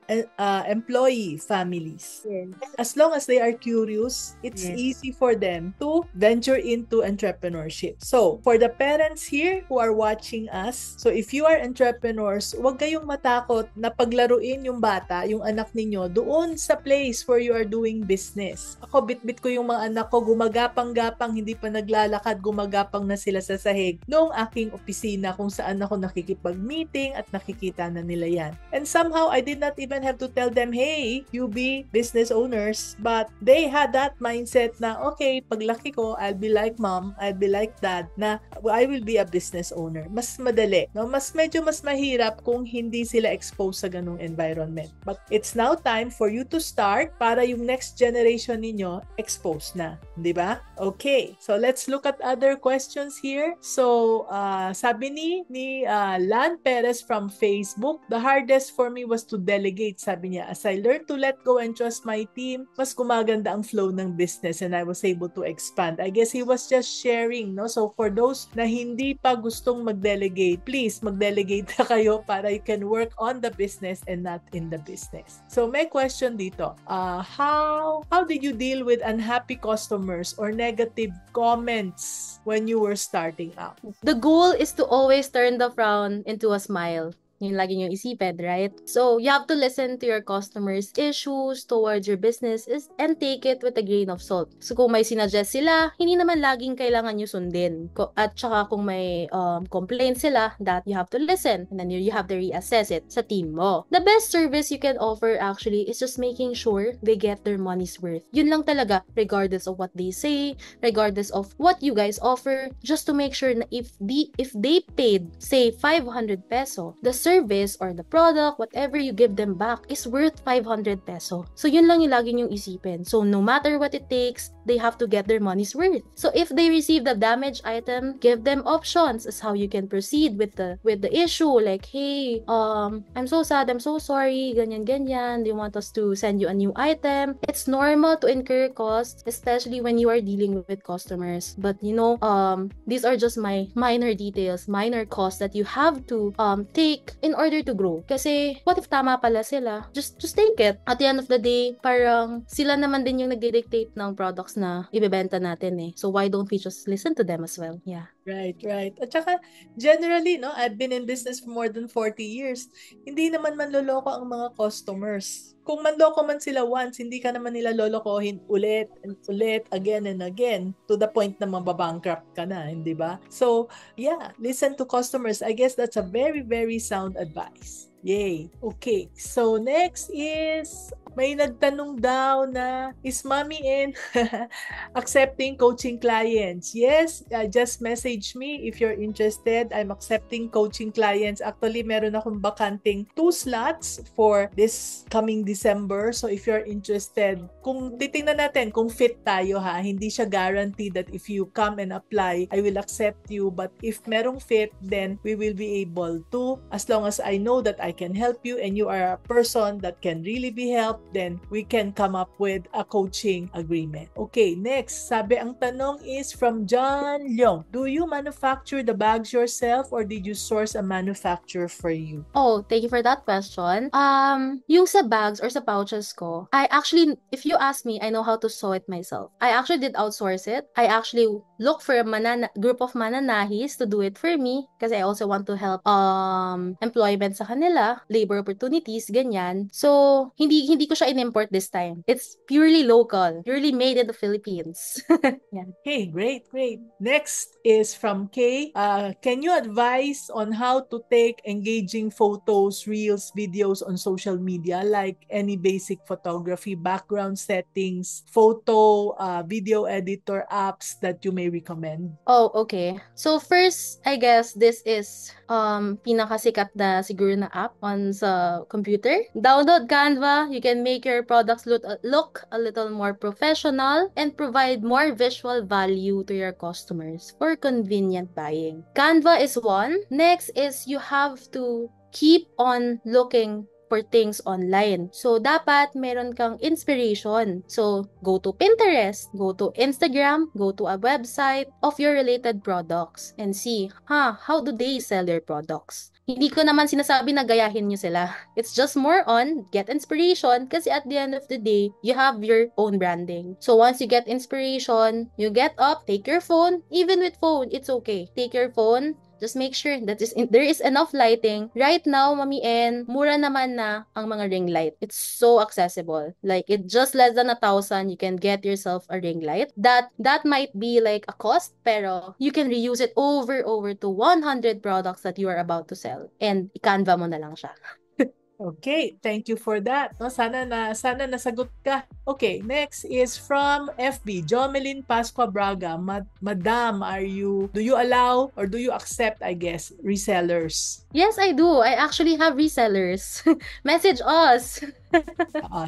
employee families. Yes. As long as they are curious, it's easy for them to venture into entrepreneurship. So, for the parents here who are watching us, so if you are entrepreneurs, huwag kayong matakot na paglaruin yung bata, yung anak ninyo, doon sa place where you are doing business. Ako, bit-bit ko yung mga anak ko, gumagapang-gapang, hindi pa naglalakad, gumagapang na sila sa sahig noong aking opisina kung saan ako nakikipag-meeting at nakikita na nila yan. And somehow, I did not even have to tell them, hey, you be business owners, but they had that mindset na, okay, paglaki ko, I'll be like mom, I'll be like dad, na I will be a business owner. Mas madali, no? Medyo mas mahirap kung hindi sila exposed sa ganung environment. But it's now time for you to start para yung next generation ninyo exposed na. Di ba? Okay. So, let's look at other questions here. So, sabi ni Lan Perez from Facebook, the hardest for me was to delegate, sabi niya. As I learned to let go and trust my team, mas gumaganda ang flow ng business and I was able to expand. I guess he was just sharing, no? So, for those na hindi pa gustong mag-delegate, please, mag-delegate na kayo para you can work on the business and not in the business. So, may question dito. How did you deal with unhappy customers or negative comments when you were starting out? The goal is to always turn the frown into a smile. Yun lagi nyo isipin, right? So, you have to listen to your customers' issues towards your business and take it with a grain of salt. So, kung may sinuggest sila, hindi naman laging kailangan nyo sundin. At saka kung may complaint sila, that you have to listen. And then you have to reassess it sa team mo. The best service you can offer actually is just making sure they get their money's worth. Yun lang talaga, regardless of what they say, regardless of what you guys offer, just to make sure na if they paid, say, 500 peso, the service or the product, whatever you give them back is worth 500 peso. So yun lang yung lagi niyong isipin. So no matter what it takes, they have to get their money's worth. So if they receive the damaged item, give them options as how you can proceed with the issue. Like, hey, I'm so sad, I'm so sorry, ganyan. Do you want us to send you a new item? It's normal to incur costs, especially when you are dealing with customers. But these are just my minor details, minor costs that you have to take in order to grow. Kasi what if tama pala sila? Just take it. At the end of the day, parang sila naman din yung nagdi-dictate ng products na ibebenta natin eh. So why don't we just listen to them as well? Yeah. Right. At saka, generally, no, I've been in business for more than 40 years. Hindi naman manloloko ang mga customers. Kung manloko man sila once, hindi ka naman nila lolokohin ulit and ulit, again and again, to the point na mababankrupt ka na, hindi ba? So, yeah, listen to customers. I guess that's a very, very sound advice. Yay. Okay. So, next is, may nagtanong daw na, is Mommy in accepting coaching clients? Yes, just message me if you're interested. I'm accepting coaching clients. Actually, meron akong bakanting 2 slots for this coming December. So, if you're interested, kung titingnan natin kung fit tayo ha, hindi siya guaranteed that if you come and apply, I will accept you. But if merong fit, then we will be able to, as long as I know that I can help you and you are a person that can really be helped, then we can come up with a coaching agreement. Okay, next. Sabi, ang tanong is from John Leong. Do you manufacture the bags yourself or did you source a manufacturer for you? Oh, thank you for that question. Yung sa bags or sa pouches ko, I actually, if you ask me, I know how to sew it myself. I actually did outsource it. I actually look for a group of mananahis to do it for me kasi I also want to help employment sa kanila, labor opportunities, ganyan. So, hindi ko siya in-import this time. It's purely local, purely made in the Philippines. Yeah. Okay, great. Next is from Kay. Can you advise on how to take engaging photos, reels, videos on social media, like any basic photography, background settings, photo, video editor apps that you may recommend? Oh, okay. So first, I guess this is pinakasikat na siguro na app on sa computer. Download Canva. You can make your products look a little more professional and provide more visual value to your customers for convenient buying. Canva is one. Next is you have to keep on looking for things online. So, dapat meron kang inspiration. So, go to Pinterest, go to Instagram, go to a website of your related products and see, how do they sell their products? Hindi ko naman sinasabi na gayahin nyo sila. It's just more on get inspiration kasi at the end of the day, you have your own branding. So, once you get inspiration, you get up, take your phone. Even with phone, it's okay. Take your phone, just make sure that there is enough lighting. Right now, Mami N, mura naman na ang mga ring light. It's so accessible. Like, it just less than 1,000, you can get yourself a ring light. That might be like a cost, pero you can reuse it over to 100 products that you are about to sell. And i-Canva mo na lang siya. Okay, thank you for that. No, sana nasagot ka. Okay, next is from FB, Jomelyn Pascua Braga. Madam, do you allow or do you accept, I guess, resellers? Yes, I do. I actually have resellers. Message us.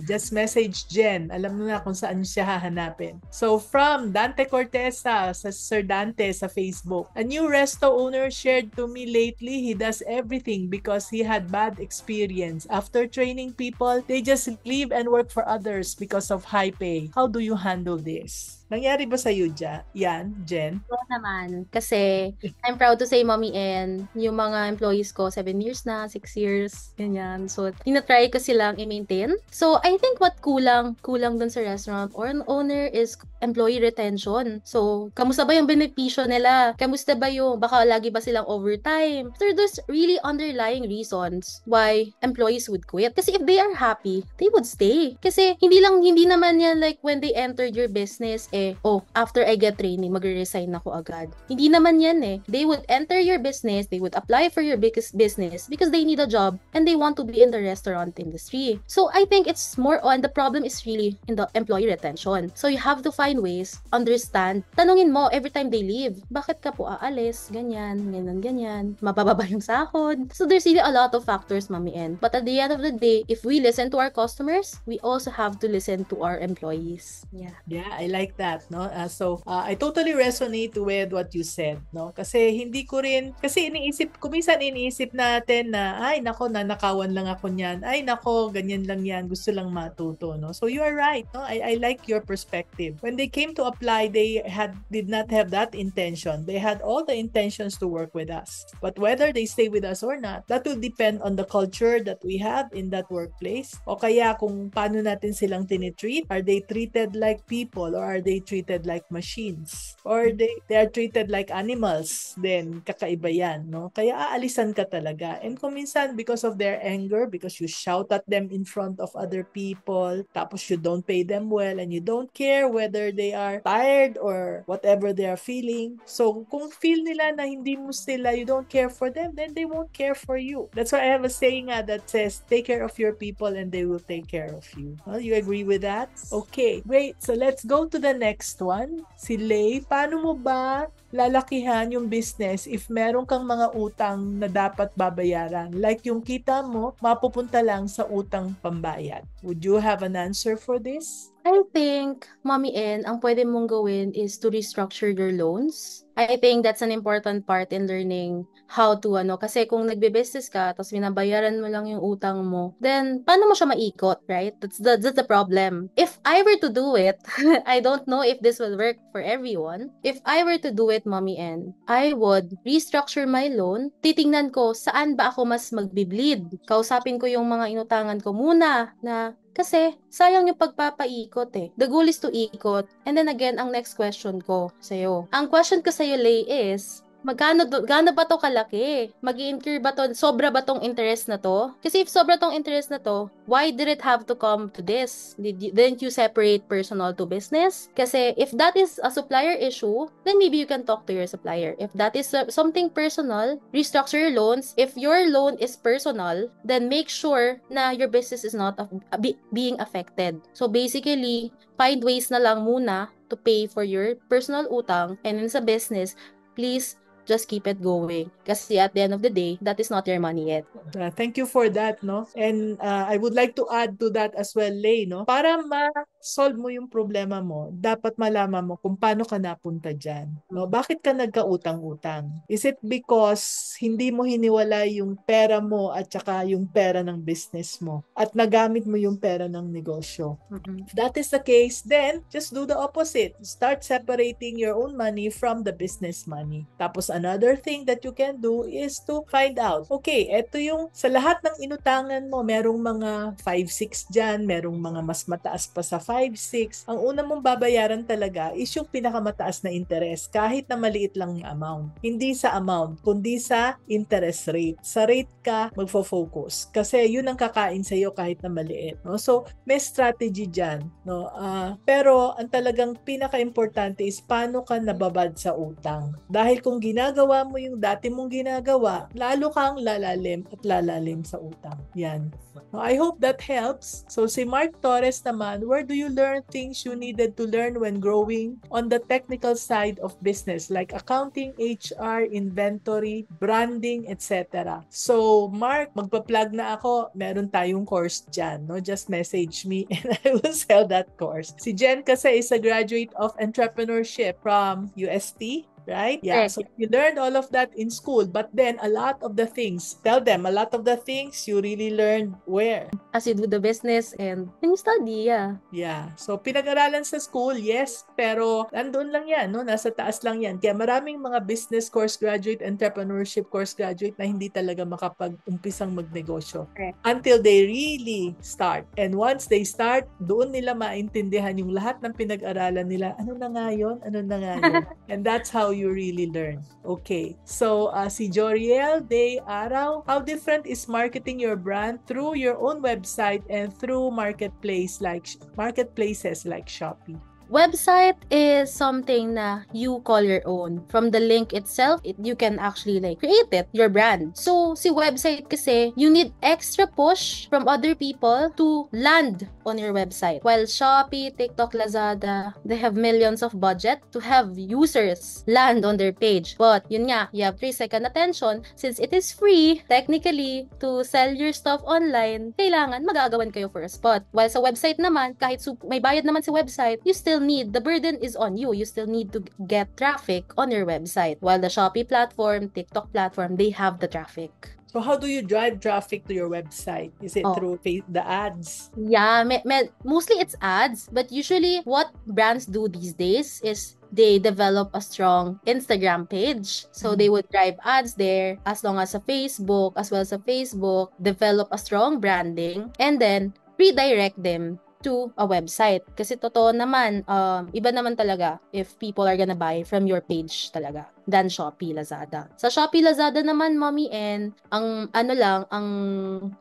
Just message Jen. Alam mo na kung saan siya hahanapin. So, from Dante Cortesa, sa Sir Dante sa Facebook. A new resto owner shared to me lately he does everything because he had bad experience. After training people, they just leave and work for others because of high pay. How do you handle this? Nangyari ba sa'yo yan, Jen? Oo naman. Kasi, I'm proud to say, Mommy N, yung mga employees ko, 7 years na, 6 years, ganyan. So, tinatry ko silang i-maintain. So, I think what kulang dun sa restaurant or an owner is employee retention. So, kamusta ba yung benepisyo nila? Kamusta ba baka lagi ba silang overtime? So, there's really underlying reasons why employees would quit. Kasi if they are happy, they would stay. Kasi, hindi naman yan like when they entered your business after I get training, magre-resign ako agad. Hindi naman yan eh. They would enter your business, they would apply for your biggest business because they need a job and they want to be in the restaurant industry. So I think it's more on, the problem is really in the employee retention. So you have to find ways, understand, tanungin mo every time they leave, bakit ka po aalis? Ganyan, ganyan, ganyan. Mabababa yung sahod. So there's really a lot of factors, Mami N. But at the end of the day, if we listen to our customers, we also have to listen to our employees. Yeah, I like that, no? I totally resonate with what you said, no? Kasi hindi ko rin, kasi kuminsan iniisip natin na, ay nako, nanakawan lang ako niyan. Ay nako, ganyan lang yan, gusto lang matuto, no? So you are right, no? I like your perspective. When they came to apply, they did not have that intention. They had all the intentions to work with us. But whether they stay with us or not, that will depend on the culture that we have in that workplace. O kaya kung paano natin silang tinitreat. Are they treated like people or are they treated like machines? Or they are treated like animals? Then kakaiba yan, no? Kaya aalisan ka talaga. And kung minsan because of their anger, because you shout at them in front of other people, tapos you don't pay them well and you don't care whether they are tired or whatever they are feeling. So kung feel nila na hindi mo sila, you don't care for them, then they won't care for you. That's why I have a saying that says, take care of your people and they will take care of you. Well, you agree with that? Okay, great. So let's go to the next one. Si Lay, paano mo ba lalakihan yung business if meron kang mga utang na dapat babayaran? Like yung kita mo, mapupunta lang sa utang pambayad. Would you have an answer for this? I think, Mommy N, ang pwede mong gawin is to restructure your loans. I think that's an important part in learning how to, kasi kung nagbe-business ka, tapos binabayaran mo lang yung utang mo, then, paano mo siya maikot, right? That's the problem. If I were to do it, I don't know if this will work for everyone. If I were to do it, Mommy N, I would restructure my loan. Titingnan ko, saan ba ako mas magbi-bleed? Kausapin ko yung mga inutangan ko muna na, kasi sayang yung pagpapaikot eh. The goal is to ikot. And then again, ang next question ko sa'yo. Ang question ko sa'yo, Lay, is, gaano ba to kalaki? Mag-i-incur ba to? Sobra ba tong interest na to? Kasi if sobra tong interest na to, why did it have to come to this? Didn't you separate personal to business? Kasi if that is a supplier issue, then maybe you can talk to your supplier. If that is something personal, restructure your loans. If your loan is personal, then make sure na your business is not being affected. So basically, find ways na lang muna to pay for your personal utang, and then sa business, please just keep it going. Kasi at the end of the day, that is not your money yet. Thank you for that, no? And I would like to add to that as well, Lay, no? Para ma-solve mo yung problema mo, dapat malaman mo kung paano ka napunta dyan. No? Bakit ka nagkautang-utang? Is it because hindi mo hiniwalay yung pera mo at saka yung pera ng business mo at nagamit mo yung pera ng negosyo? If that is the case, then just do the opposite. Start separating your own money from the business money. Tapos another thing that you can do is to find out, okay, eto yung sa lahat ng inutangan mo, merong mga 5-6 dyan, merong mga mas mataas pa sa 5-6. Ang una mong babayaran talaga is yung pinakamataas na interest, kahit na maliit lang yung amount. Hindi sa amount, kundi sa interest rate. Sa rate ka magfo-focus kasi yun ang kakain sa'yo kahit na maliit. No? So, may strategy dyan. No? Pero ang talagang pinaka-importante is paano ka nababad sa utang. Dahil kung ginagawa mo yung dati mong ginagawa, lalo kang lalalim at lalalim sa utang. Yan. No, I hope that helps. So si Mark Torres naman, where do you learn things you needed to learn when growing on the technical side of business like accounting, HR, inventory, branding, etc. So Mark, magpa-plug na ako. Meron tayong course dyan. No? Just message me and I will sell that course. Si Jen kasi is a graduate of entrepreneurship from UST. Right? Yeah. Correct. So you learned all of that in school, but then a lot of the things, tell them, a lot of the things you really learned where? As you do the business and when you study, yeah. Yeah. So pinag-aralan sa school, yes, pero nandun lang yan, no? Nasa taas lang yan. Kaya maraming mga business course graduate, entrepreneurship course graduate na hindi talaga makapag-umpisang magnegosyo. Correct. Until they really start. And once they start, doon nila maintindihan yung lahat ng pinag-aralan nila. Ano na nga yun? Ano na nga yun? And that's how you really learn. Okay. So, si Joriel Day Araw, how different is marketing your brand through your own website and through marketplaces like Shopee? Website is something na you call your own. From the link itself, you can actually like create it, your brand. So, si website kasi, you need extra push from other people to land on your website. While Shopee, TikTok, Lazada, they have millions of budget to have users land on their page. But, yun nga, you have 3-second attention. Since it is free, technically, to sell your stuff online, kailangan magagawan kayo for a spot. While sa website naman, kahit may bayad naman sa website, you still need, the burden is on you. You still need to get traffic on your website. While the Shopee platform, TikTok platform, they have the traffic. So how do you drive traffic to your website? Is it through the ads? Yeah, mostly it's ads. But usually what brands do these days is they develop a strong Instagram page. So they would drive ads there as long as sa Facebook, as well as sa Facebook, develop a strong branding, and then redirect them to a website. Kasi totoo naman, iba naman talaga if people are gonna buy from your page talaga than Shopee, Lazada. Sa Shopee, Lazada naman, mommy, and ang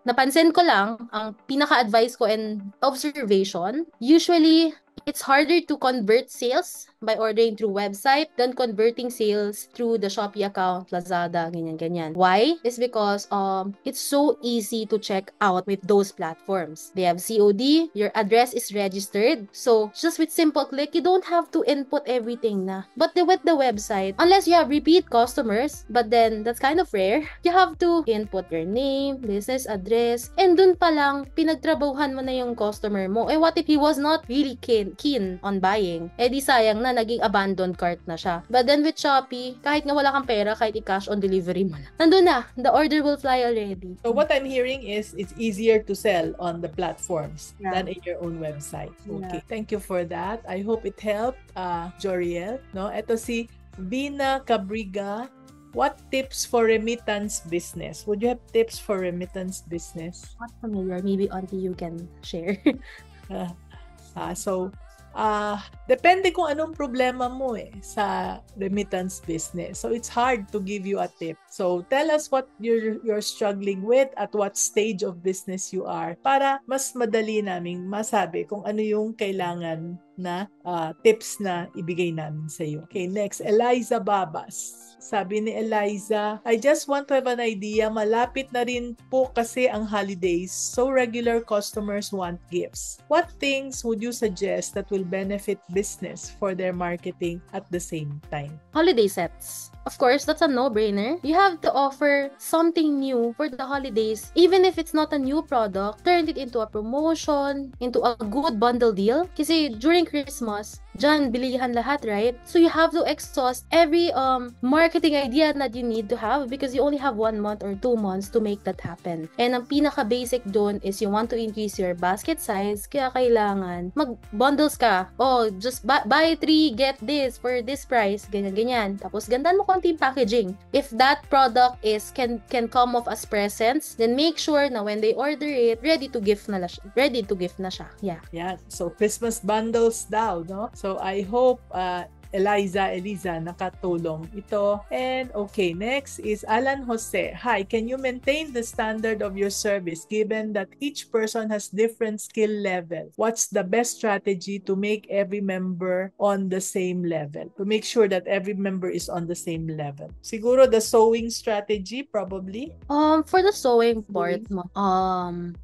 napansin ko lang, ang pinaka-advice ko and observation, usually, it's harder to convert sales by ordering through website than converting sales through the Shopee account, Lazada, ganyan. Why? It's because it's so easy to check out with those platforms. They have COD, your address is registered, so just with simple click, you don't have to input everything na. But with the website, unless you have repeat customers, but then that's kind of rare, you have to input your name, business address, and dun pa lang, pinagtrabahuhan mo na yung customer mo. What if he was not really keen on buying? Di sayang na, naging abandoned cart na siya. But then with Shopee, kahit nga wala kang pera, kahit i-cash on delivery mo na, nandun na, the order will fly already. So what I'm hearing is it's easier to sell on the platforms than in your own website. Okay. Thank you for that. I hope it helped, Joriel. No? Ito si Vina Cabriga. What tips for remittance business? Would you have tips for remittance business? Not familiar. Maybe Auntie you can share. Depende kung anong problema mo sa remittance business. So it's hard to give you a tip. So tell us what you're struggling with, at what stage of business you are, para mas madali naming masabi kung ano yung kailangan na tips na ibigay namin sa iyo. Okay, next, Eliza Babas. Sabi ni Eliza, I just want to have an idea, malapit na rin po kasi ang holidays, so regular customers want gifts. What things would you suggest that will benefit business for their marketing at the same time? Holiday sets. Of course, that's a no-brainer. You have to offer something new for the holidays. Even if it's not a new product, turn it into a promotion, into a good bundle deal. Kasi during Christmas, dyan, bilihan lahat, right? So you have to exhaust every marketing idea that you need to have because you only have 1 month or 2 months to make that happen. And ang pinaka-basic doon is you want to increase your basket size, kaya kailangan mag-bundles ka. Just buy 3, get this for this price, ganyan-ganyan. Tapos gandan mo konting packaging. If that product can come off as presents, then make sure na when they order it, ready to gift na siya. Yeah. So Christmas bundles daw, no? So I hope Eliza, nakatulong ito. And okay, next is Alan Jose. Hi, can you maintain the standard of your service given that each person has different skill level? What's the best strategy to make every member on the same level? To make sure that every member is on the same level. Siguro the sewing strategy, probably? For the sewing part,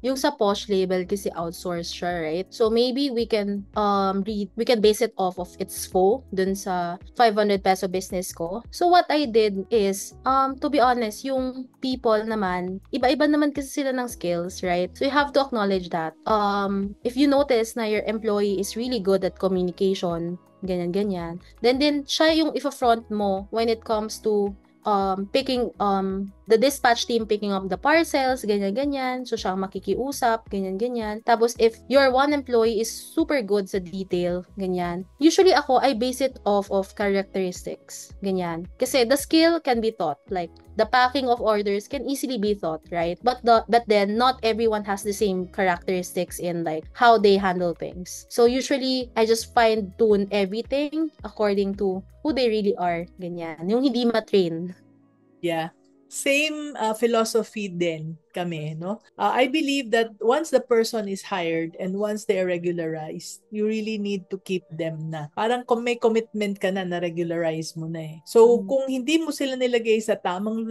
yung sa Posh label kasi outsourced siya, right? So maybe we can base it off of its faux dun sa 500 peso business ko. So what I did is, to be honest, yung people naman, iba-iba naman kasi sila ng skills, right? So you have to acknowledge that. If you notice na your employee is really good at communication, ganyan, then siya yung ifa-front mo when it comes to picking the dispatch team picking up the parcels, ganyan. So, siya ang makikiusap, ganyan. Tapos, if your one employee is super good sa detail, ganyan. Usually, I base it off of characteristics, ganyan. Kasi the skill can be taught. Like, the packing of orders can easily be taught, right? But then, not everyone has the same characteristics in, like, how they handle things. So, usually, I just fine-tune everything according to who they really are, ganyan. Yung hindi ma-train. Yeah. same philosophy din kami, no? I believe that once the person is hired and once they are regularized, you really need to keep them na. Parang kung may commitment ka na regularize mo na eh. So, kung hindi mo sila nilagay sa tamang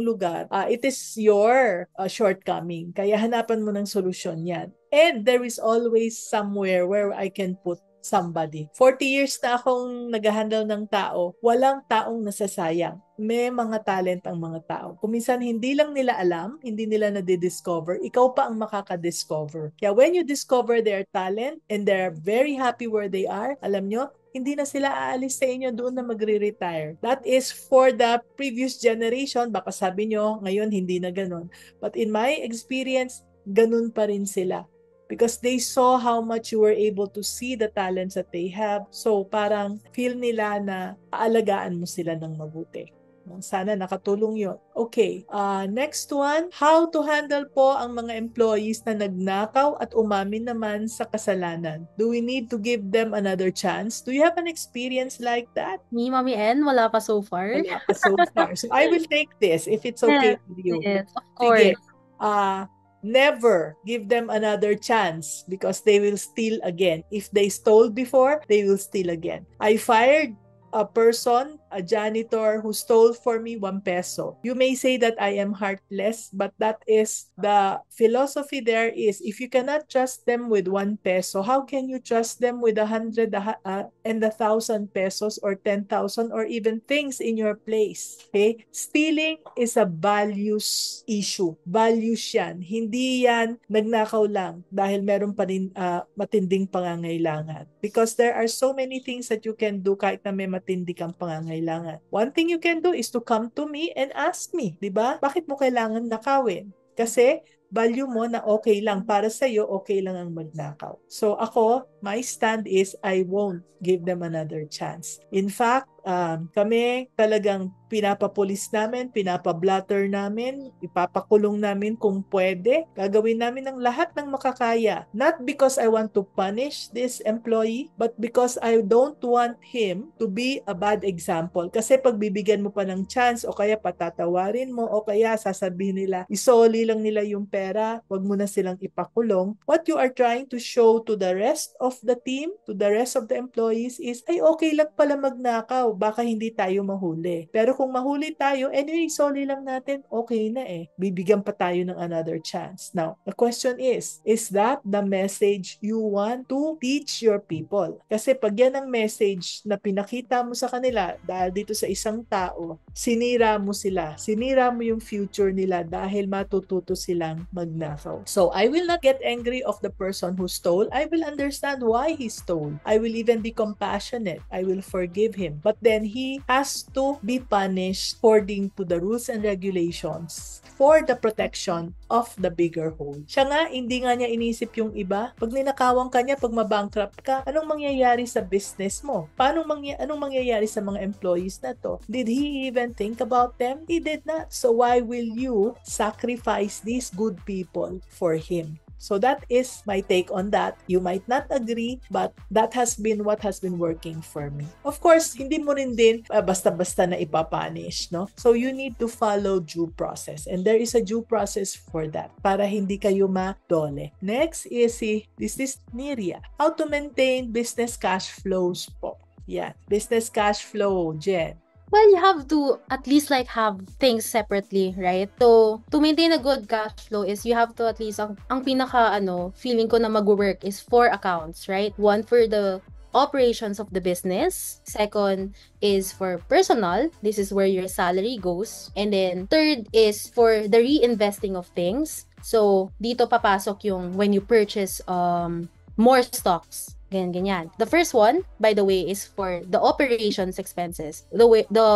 lugar, it is your shortcoming. Kaya hanapan mo ng solusyon yan. And there is always somewhere where I can put somebody. 40 years na akong nag-handle ng tao, walang taong nasasayang. May mga talent ang mga tao. Kung minsan hindi lang nila alam, hindi nila na-discover, ikaw pa ang makaka-discover. Kaya when you discover their talent and they're very happy where they are, alam nyo, hindi na sila aalis sa inyo, doon na magre-retire. That is for the previous generation. Baka sabi nyo, ngayon hindi na ganun. But in my experience, ganun pa rin sila. Because they saw how much you were able to see the talents that they have. So parang feel nila na aalagaan mo sila ng mabuti. Sana nakatulong yun. Okay, next one. How to handle po ang mga employees na nagnakaw at umamin naman sa kasalanan? Do we need to give them another chance? Do you have an experience like that? Me, Mommy N, wala pa so far. Wala pa so far. So I will take this if it's okay with you. Yes, of course. Sige. Never give them another chance because they will steal again. If they stole before, they will steal again. I fired a person, a janitor who stole for me 1 peso. You may say that I am heartless, but that is the philosophy there is if you cannot trust them with 1 peso, how can you trust them with 100 and 1,000 pesos or 10,000 or even things in your place? Okay? Stealing is a values issue. Values yan. Hindi yan nagnakaw lang dahil meron pa rin matinding pangangailangan. Because there are so many things that you can do kahit na may matindi kang pangangailangan. One thing you can do is to come to me and ask me, di ba? Bakit mo kailangan nakawin? Kasi value mo na okay lang para sa'yo, okay lang ang magnakaw. So ako, my stand is I won't give them another chance. In fact, kami talagang pinapapulis namin, pinapablatter namin, ipapakulong namin kung pwede. Gagawin namin ang lahat ng makakaya. Not because I want to punish this employee, but because I don't want him to be a bad example. Kasi pag bibigyan mo pa ng chance o kaya patatawarin mo o kaya sasabihin nila, isoli lang nila yung pera, wag mo na silang ipakulong. What you are trying to show to the rest of the team, to the rest of the employees is, ay okay lang pala magnakaw, baka hindi tayo mahuli. Pero kung mahuli tayo, anyway, isoli lang natin, okay na eh. Bibigyan pa tayo ng another chance. Now, the question is that the message you want to teach your people? Kasi pag yan ang message na pinakita mo sa kanila dahil dito sa isang tao, sinira mo sila. Sinira mo yung future nila dahil matututo silang magnakaw. So, I will not get angry of the person who stole. I will understand why he stole. I will even be compassionate. I will forgive him. But then he has to be punished according to the rules and regulations for the protection of the bigger whole. Siya nga, hindi nga niya inisip yung iba. Pag ninakawan ka niya, pag mabankrupt ka, anong mangyayari sa business mo? Anong mangyayari sa mga employees na to? Did he even think about them? He did not. So why will you sacrifice these good people for him? So that is my take on that. You might not agree, but that has been what has been working for me. Of course, hindi mo rin din basta-basta na ipapunish, no? So you need to follow due process. And there is a due process for that para hindi kayo madole. Next is this is Niria. How to maintain business cash flows po. Yeah, business cash flow, Jen. Well, you have to at least like have things separately, right? So, to maintain a good cash flow is you have to at least, ang pinaka feeling ko na mag-work is 4 accounts, right? One for the operations of the business. Second is for personal. This is where your salary goes. And then third is for the reinvesting of things. So, dito papasok yung when you purchase more stocks. Ganyan. The first one, by the way, is for the operations expenses. The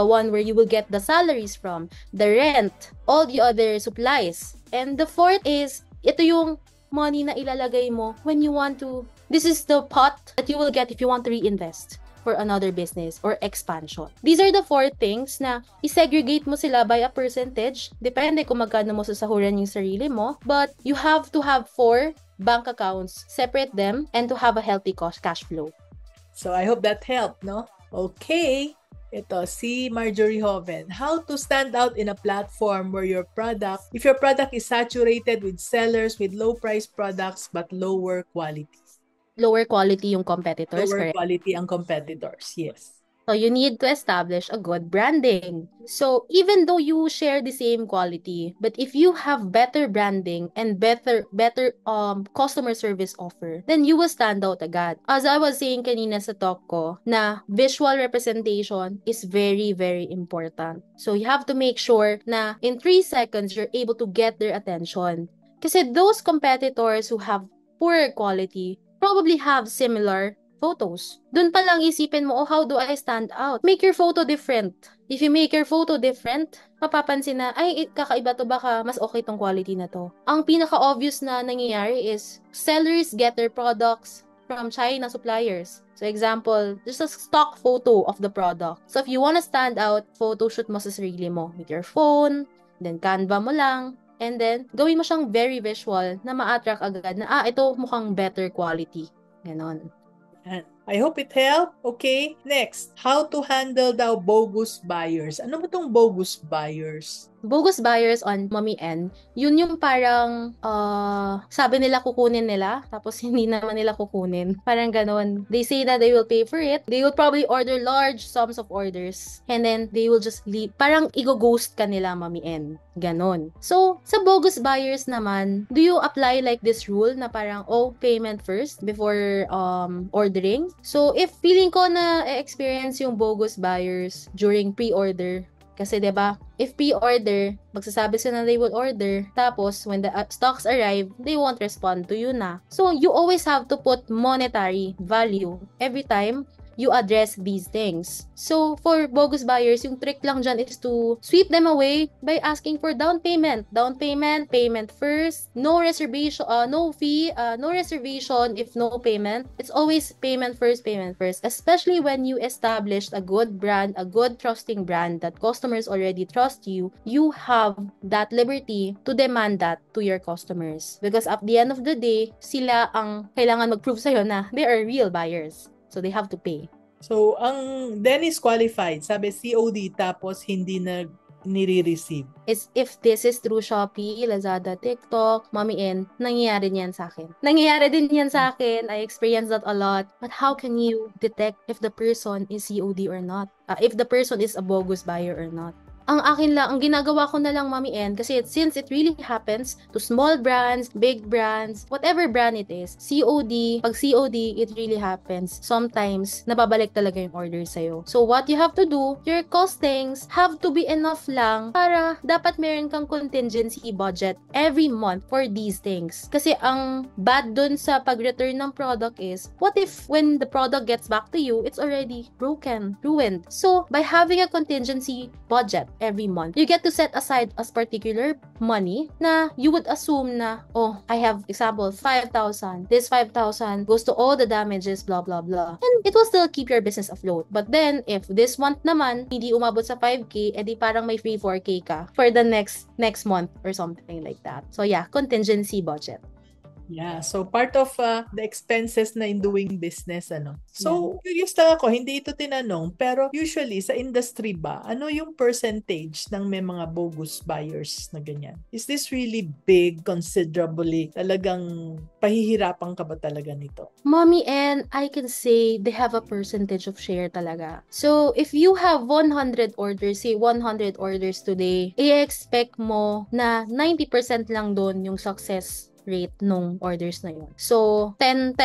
one where you will get the salaries from, the rent, all the other supplies. And the fourth is, ito yung money na ilalagay mo when you want to, this is the pot that you will get if you want to reinvest for another business or expansion. These are the 4 things na isegregate mo sila by a percentage. Depende kung magkano mo sasahuran yung sarili mo. But you have to have 4 bank accounts, separate them, and to have a healthy cash flow. So I hope that helped, no? Okay. Ito, si Marjorie Hoven. How to stand out in a platform where if your product is saturated with sellers with low price products but lower quality. Lower quality yung competitors, Lower correct? quality ang competitors, yes. So you need to establish a good branding. So even though you share the same quality, but if you have better branding and better customer service offer, then you will stand out agad. As I was saying kanina sa talk ko, na visual representation is very, very important. So you have to make sure na in 3 seconds you're able to get their attention. Kasi those competitors who have poor quality probably have similar photos. Doon pa lang isipin mo, oh, how do I stand out? Make your photo different. If you make your photo different, mapapansin na, ay, kakaiba to, baka mas okay tong quality na to. Ang pinaka-obvious na nangyayari is, sellers get their products from China suppliers. So example, just a stock photo of the product. So if you wanna stand out, photo shoot mo sa sarili mo with your phone, then Canva mo lang, and then gawin mo siyang very visual na ma-attract agad na, ito mukhang better quality. Ganon. I hope it helped. Okay, next. How to handle daw bogus buyers. Ano ba tong bogus buyers? Bogus buyers on Mommy N, yun yung parang sabi nila kukunin nila, tapos hindi naman nila kukunin. Parang ganon. They say that they will pay for it. They will probably order large sums of orders. And then, they will just leave. Parang i-ghost ka nila, Mommy N. Ganon. So, sa bogus buyers naman, do you apply like this rule na parang, payment first before ordering? So, if feeling ko na experience yung bogus buyers during pre-order, kasi 'di ba, if pre-order, magsasabi sila na they will order, tapos when the stocks arrive, they won't respond to you na. So you always have to put monetary value every time you address these things. So for bogus buyers, yung trick lang dyan is to sweep them away by asking for down payment. Down payment, payment first, no reservation, no fee, no reservation if no payment. It's always payment first, especially when you established a good brand, a good trusting brand that customers already trust you. You have that liberty to demand that to your customers, because at the end of the day, sila ang kailangan mag-prove sa'yo na they are real buyers. So they have to pay. So, ang Dennis qualified, sabi COD tapos hindi na nire-receive. Is if this is through Shopee, Lazada, TikTok, Mommy N, nangyayari niyan sa akin. Nangyayari din yan sa akin. I experienced that a lot. But how can you detect if the person is COD or not? If the person is a bogus buyer or not? Ang ginagawa ko na lang, Mommy N, kasi since it really happens to small brands, big brands, whatever brand it is, pag COD, it really happens. Sometimes, nababalik talaga yung order sa'yo. So, what you have to do, your costings have to be enough lang para dapat meron kang contingency budget every month for these things. Kasi ang bad dun sa pag-return ng product is, what if when the product gets back to you, it's already broken, ruined? So, by having a contingency budget every month, you get to set aside a particular money na you would assume na, I have, example, 5,000. This 5,000 goes to all the damages, blah, blah, blah. And it will still keep your business afloat. But then, if this month naman, hindi umabot sa 5K, edi parang may free 4K ka for the next month or something like that. So yeah, contingency budget. Yeah, so part of the expenses na in doing business, ano. So, curious lang ako, hindi ito tinanong, pero usually sa industry ba, ano yung percentage ng may mga bogus buyers na ganyan? Is this really big, considerably, talagang pahihirapan ka ba talaga nito? Mommy and I can say they have a percentage of share talaga. So, if you have 100 orders, say 100 orders today, i-expect mo na 90% lang doon yung success rate nung orders na yun. So, 10%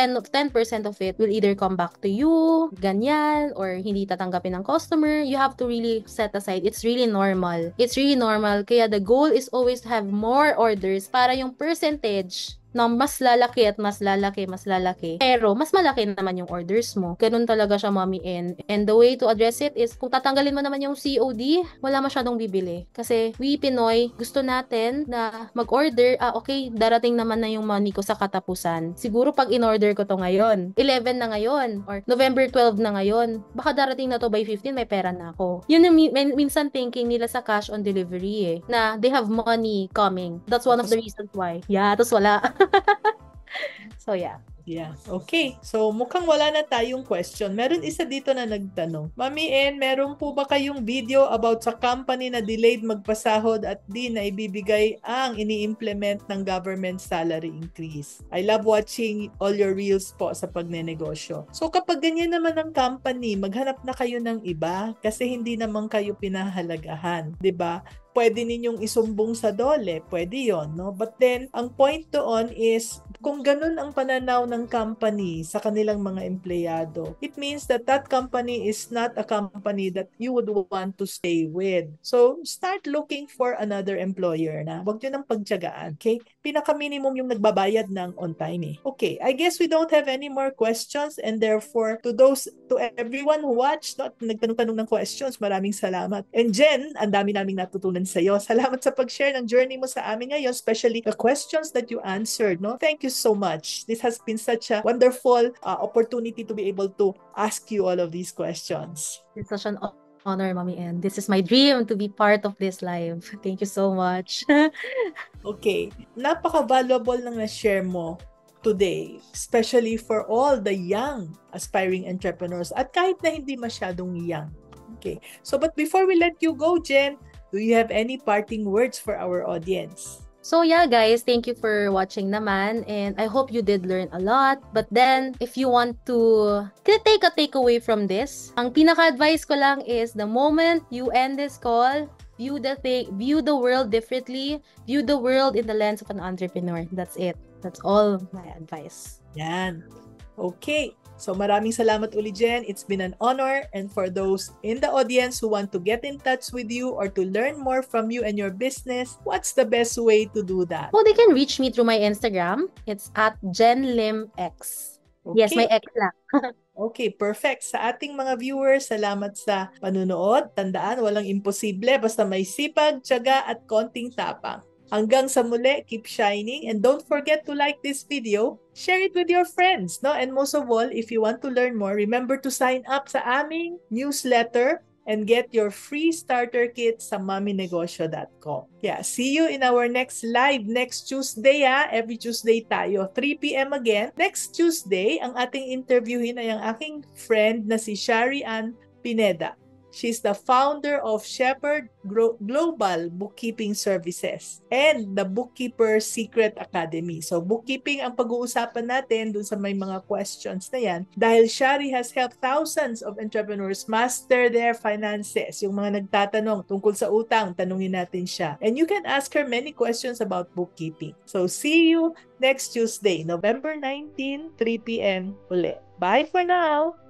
of it will either come back to you, ganyan, or hindi tatanggapin ng customer. You have to really set aside. It's really normal. Kaya the goal is always to have more orders para yung percentage na mas lalaki at mas lalaki. Pero, mas malaki naman yung orders mo. Ganun talaga siya, Mommy N. And the way to address it is, kung tatanggalin mo naman yung COD, wala masyadong bibili. Kasi, we Pinoy, gusto natin na mag-order, okay, darating naman na yung money ko sa katapusan. Siguro pag in-order ko to ngayon, 11 na ngayon, or November 12 na ngayon, baka darating na to by 15, may pera na ako. Yun yung minsan thinking nila sa cash on delivery na they have money coming. That's one of the reasons why. Yeah, tapos wala. So yeah. Yeah. Okay. So, mukhang wala na tayong question. Meron isa dito na nagtanong. Mami N, meron po ba kayong video about sa company na delayed magpasahod at di na ibibigay ang ini-implement ng government salary increase? I love watching all your reels po sa pagnenegosyo. So, kapag ganyan naman ang company, maghanap na kayo ng iba kasi hindi naman kayo pinahalagahan. 'Di ba? Pwede ninyong isumbong sa DOLE, pwede yon, no? But then, ang point doon is, kung ganun ang pananaw ng company sa kanilang mga empleyado, it means that that company is not a company that you would want to stay with. So, start looking for another employer na. Huwag nyo nang pagtiyagaan, okay? Pinaka-minimum yung nagbabayad ng on time eh. Okay, I guess we don't have any more questions and therefore, to everyone who watched, no, nagtanong-tanong ng questions, maraming salamat. And Jen, ang dami naming natutunan sa'yo. Salamat sa pag-share ng journey mo sa amin ngayon, especially the questions that you answered. No? Thank you so much. This has been such a wonderful opportunity to be able to ask you all of these questions. It's such an honor, Mommy N. This is my dream to be part of this live. Thank you so much. Okay. Napaka-valuable ng na-share mo today, especially for all the young aspiring entrepreneurs at kahit na hindi masyadong young. Okay. So, but before we let you go, Jen, do you have any parting words for our audience? So yeah, guys, thank you for watching naman, and I hope you did learn a lot. But then, if you want to take a takeaway from this, ang pinaka-advice ko lang is the moment you end this call, view the world differently, view the world in the lens of an entrepreneur. That's it. That's all my advice. Yan. Okay. So maraming salamat uli, Jen. It's been an honor. And for those in the audience who want to get in touch with you or to learn more from you and your business, what's the best way to do that? Well, they can reach me through my Instagram. It's at JenLimX. Okay. Yes, may X lang. Okay, perfect. Sa ating mga viewers, salamat sa panunood. Tandaan, walang imposible basta may sipag, tiyaga at konting tapang. Hanggang sa muli, keep shining, and don't forget to like this video, share it with your friends, no? And most of all, if you want to learn more, remember to sign up sa aming newsletter and get your free starter kit sa mommynegosyo.com. Yeah, see you in our next live next Tuesday, ha? Every Tuesday tayo, 3 p.m. again. Next Tuesday, ang ating interviewin ay ang aking friend na si Shari Ann Pineda. She's the founder of Shepherd Global Bookkeeping Services and the Bookkeeper Secret Academy. So bookkeeping ang pag-uusapan natin dun sa may mga questions na yan dahil Shari has helped thousands of entrepreneurs master their finances. Yung mga nagtatanong tungkol sa utang, tanungin natin siya. And you can ask her many questions about bookkeeping. So see you next Tuesday, November 19, 3 p.m. ulit. Bye for now!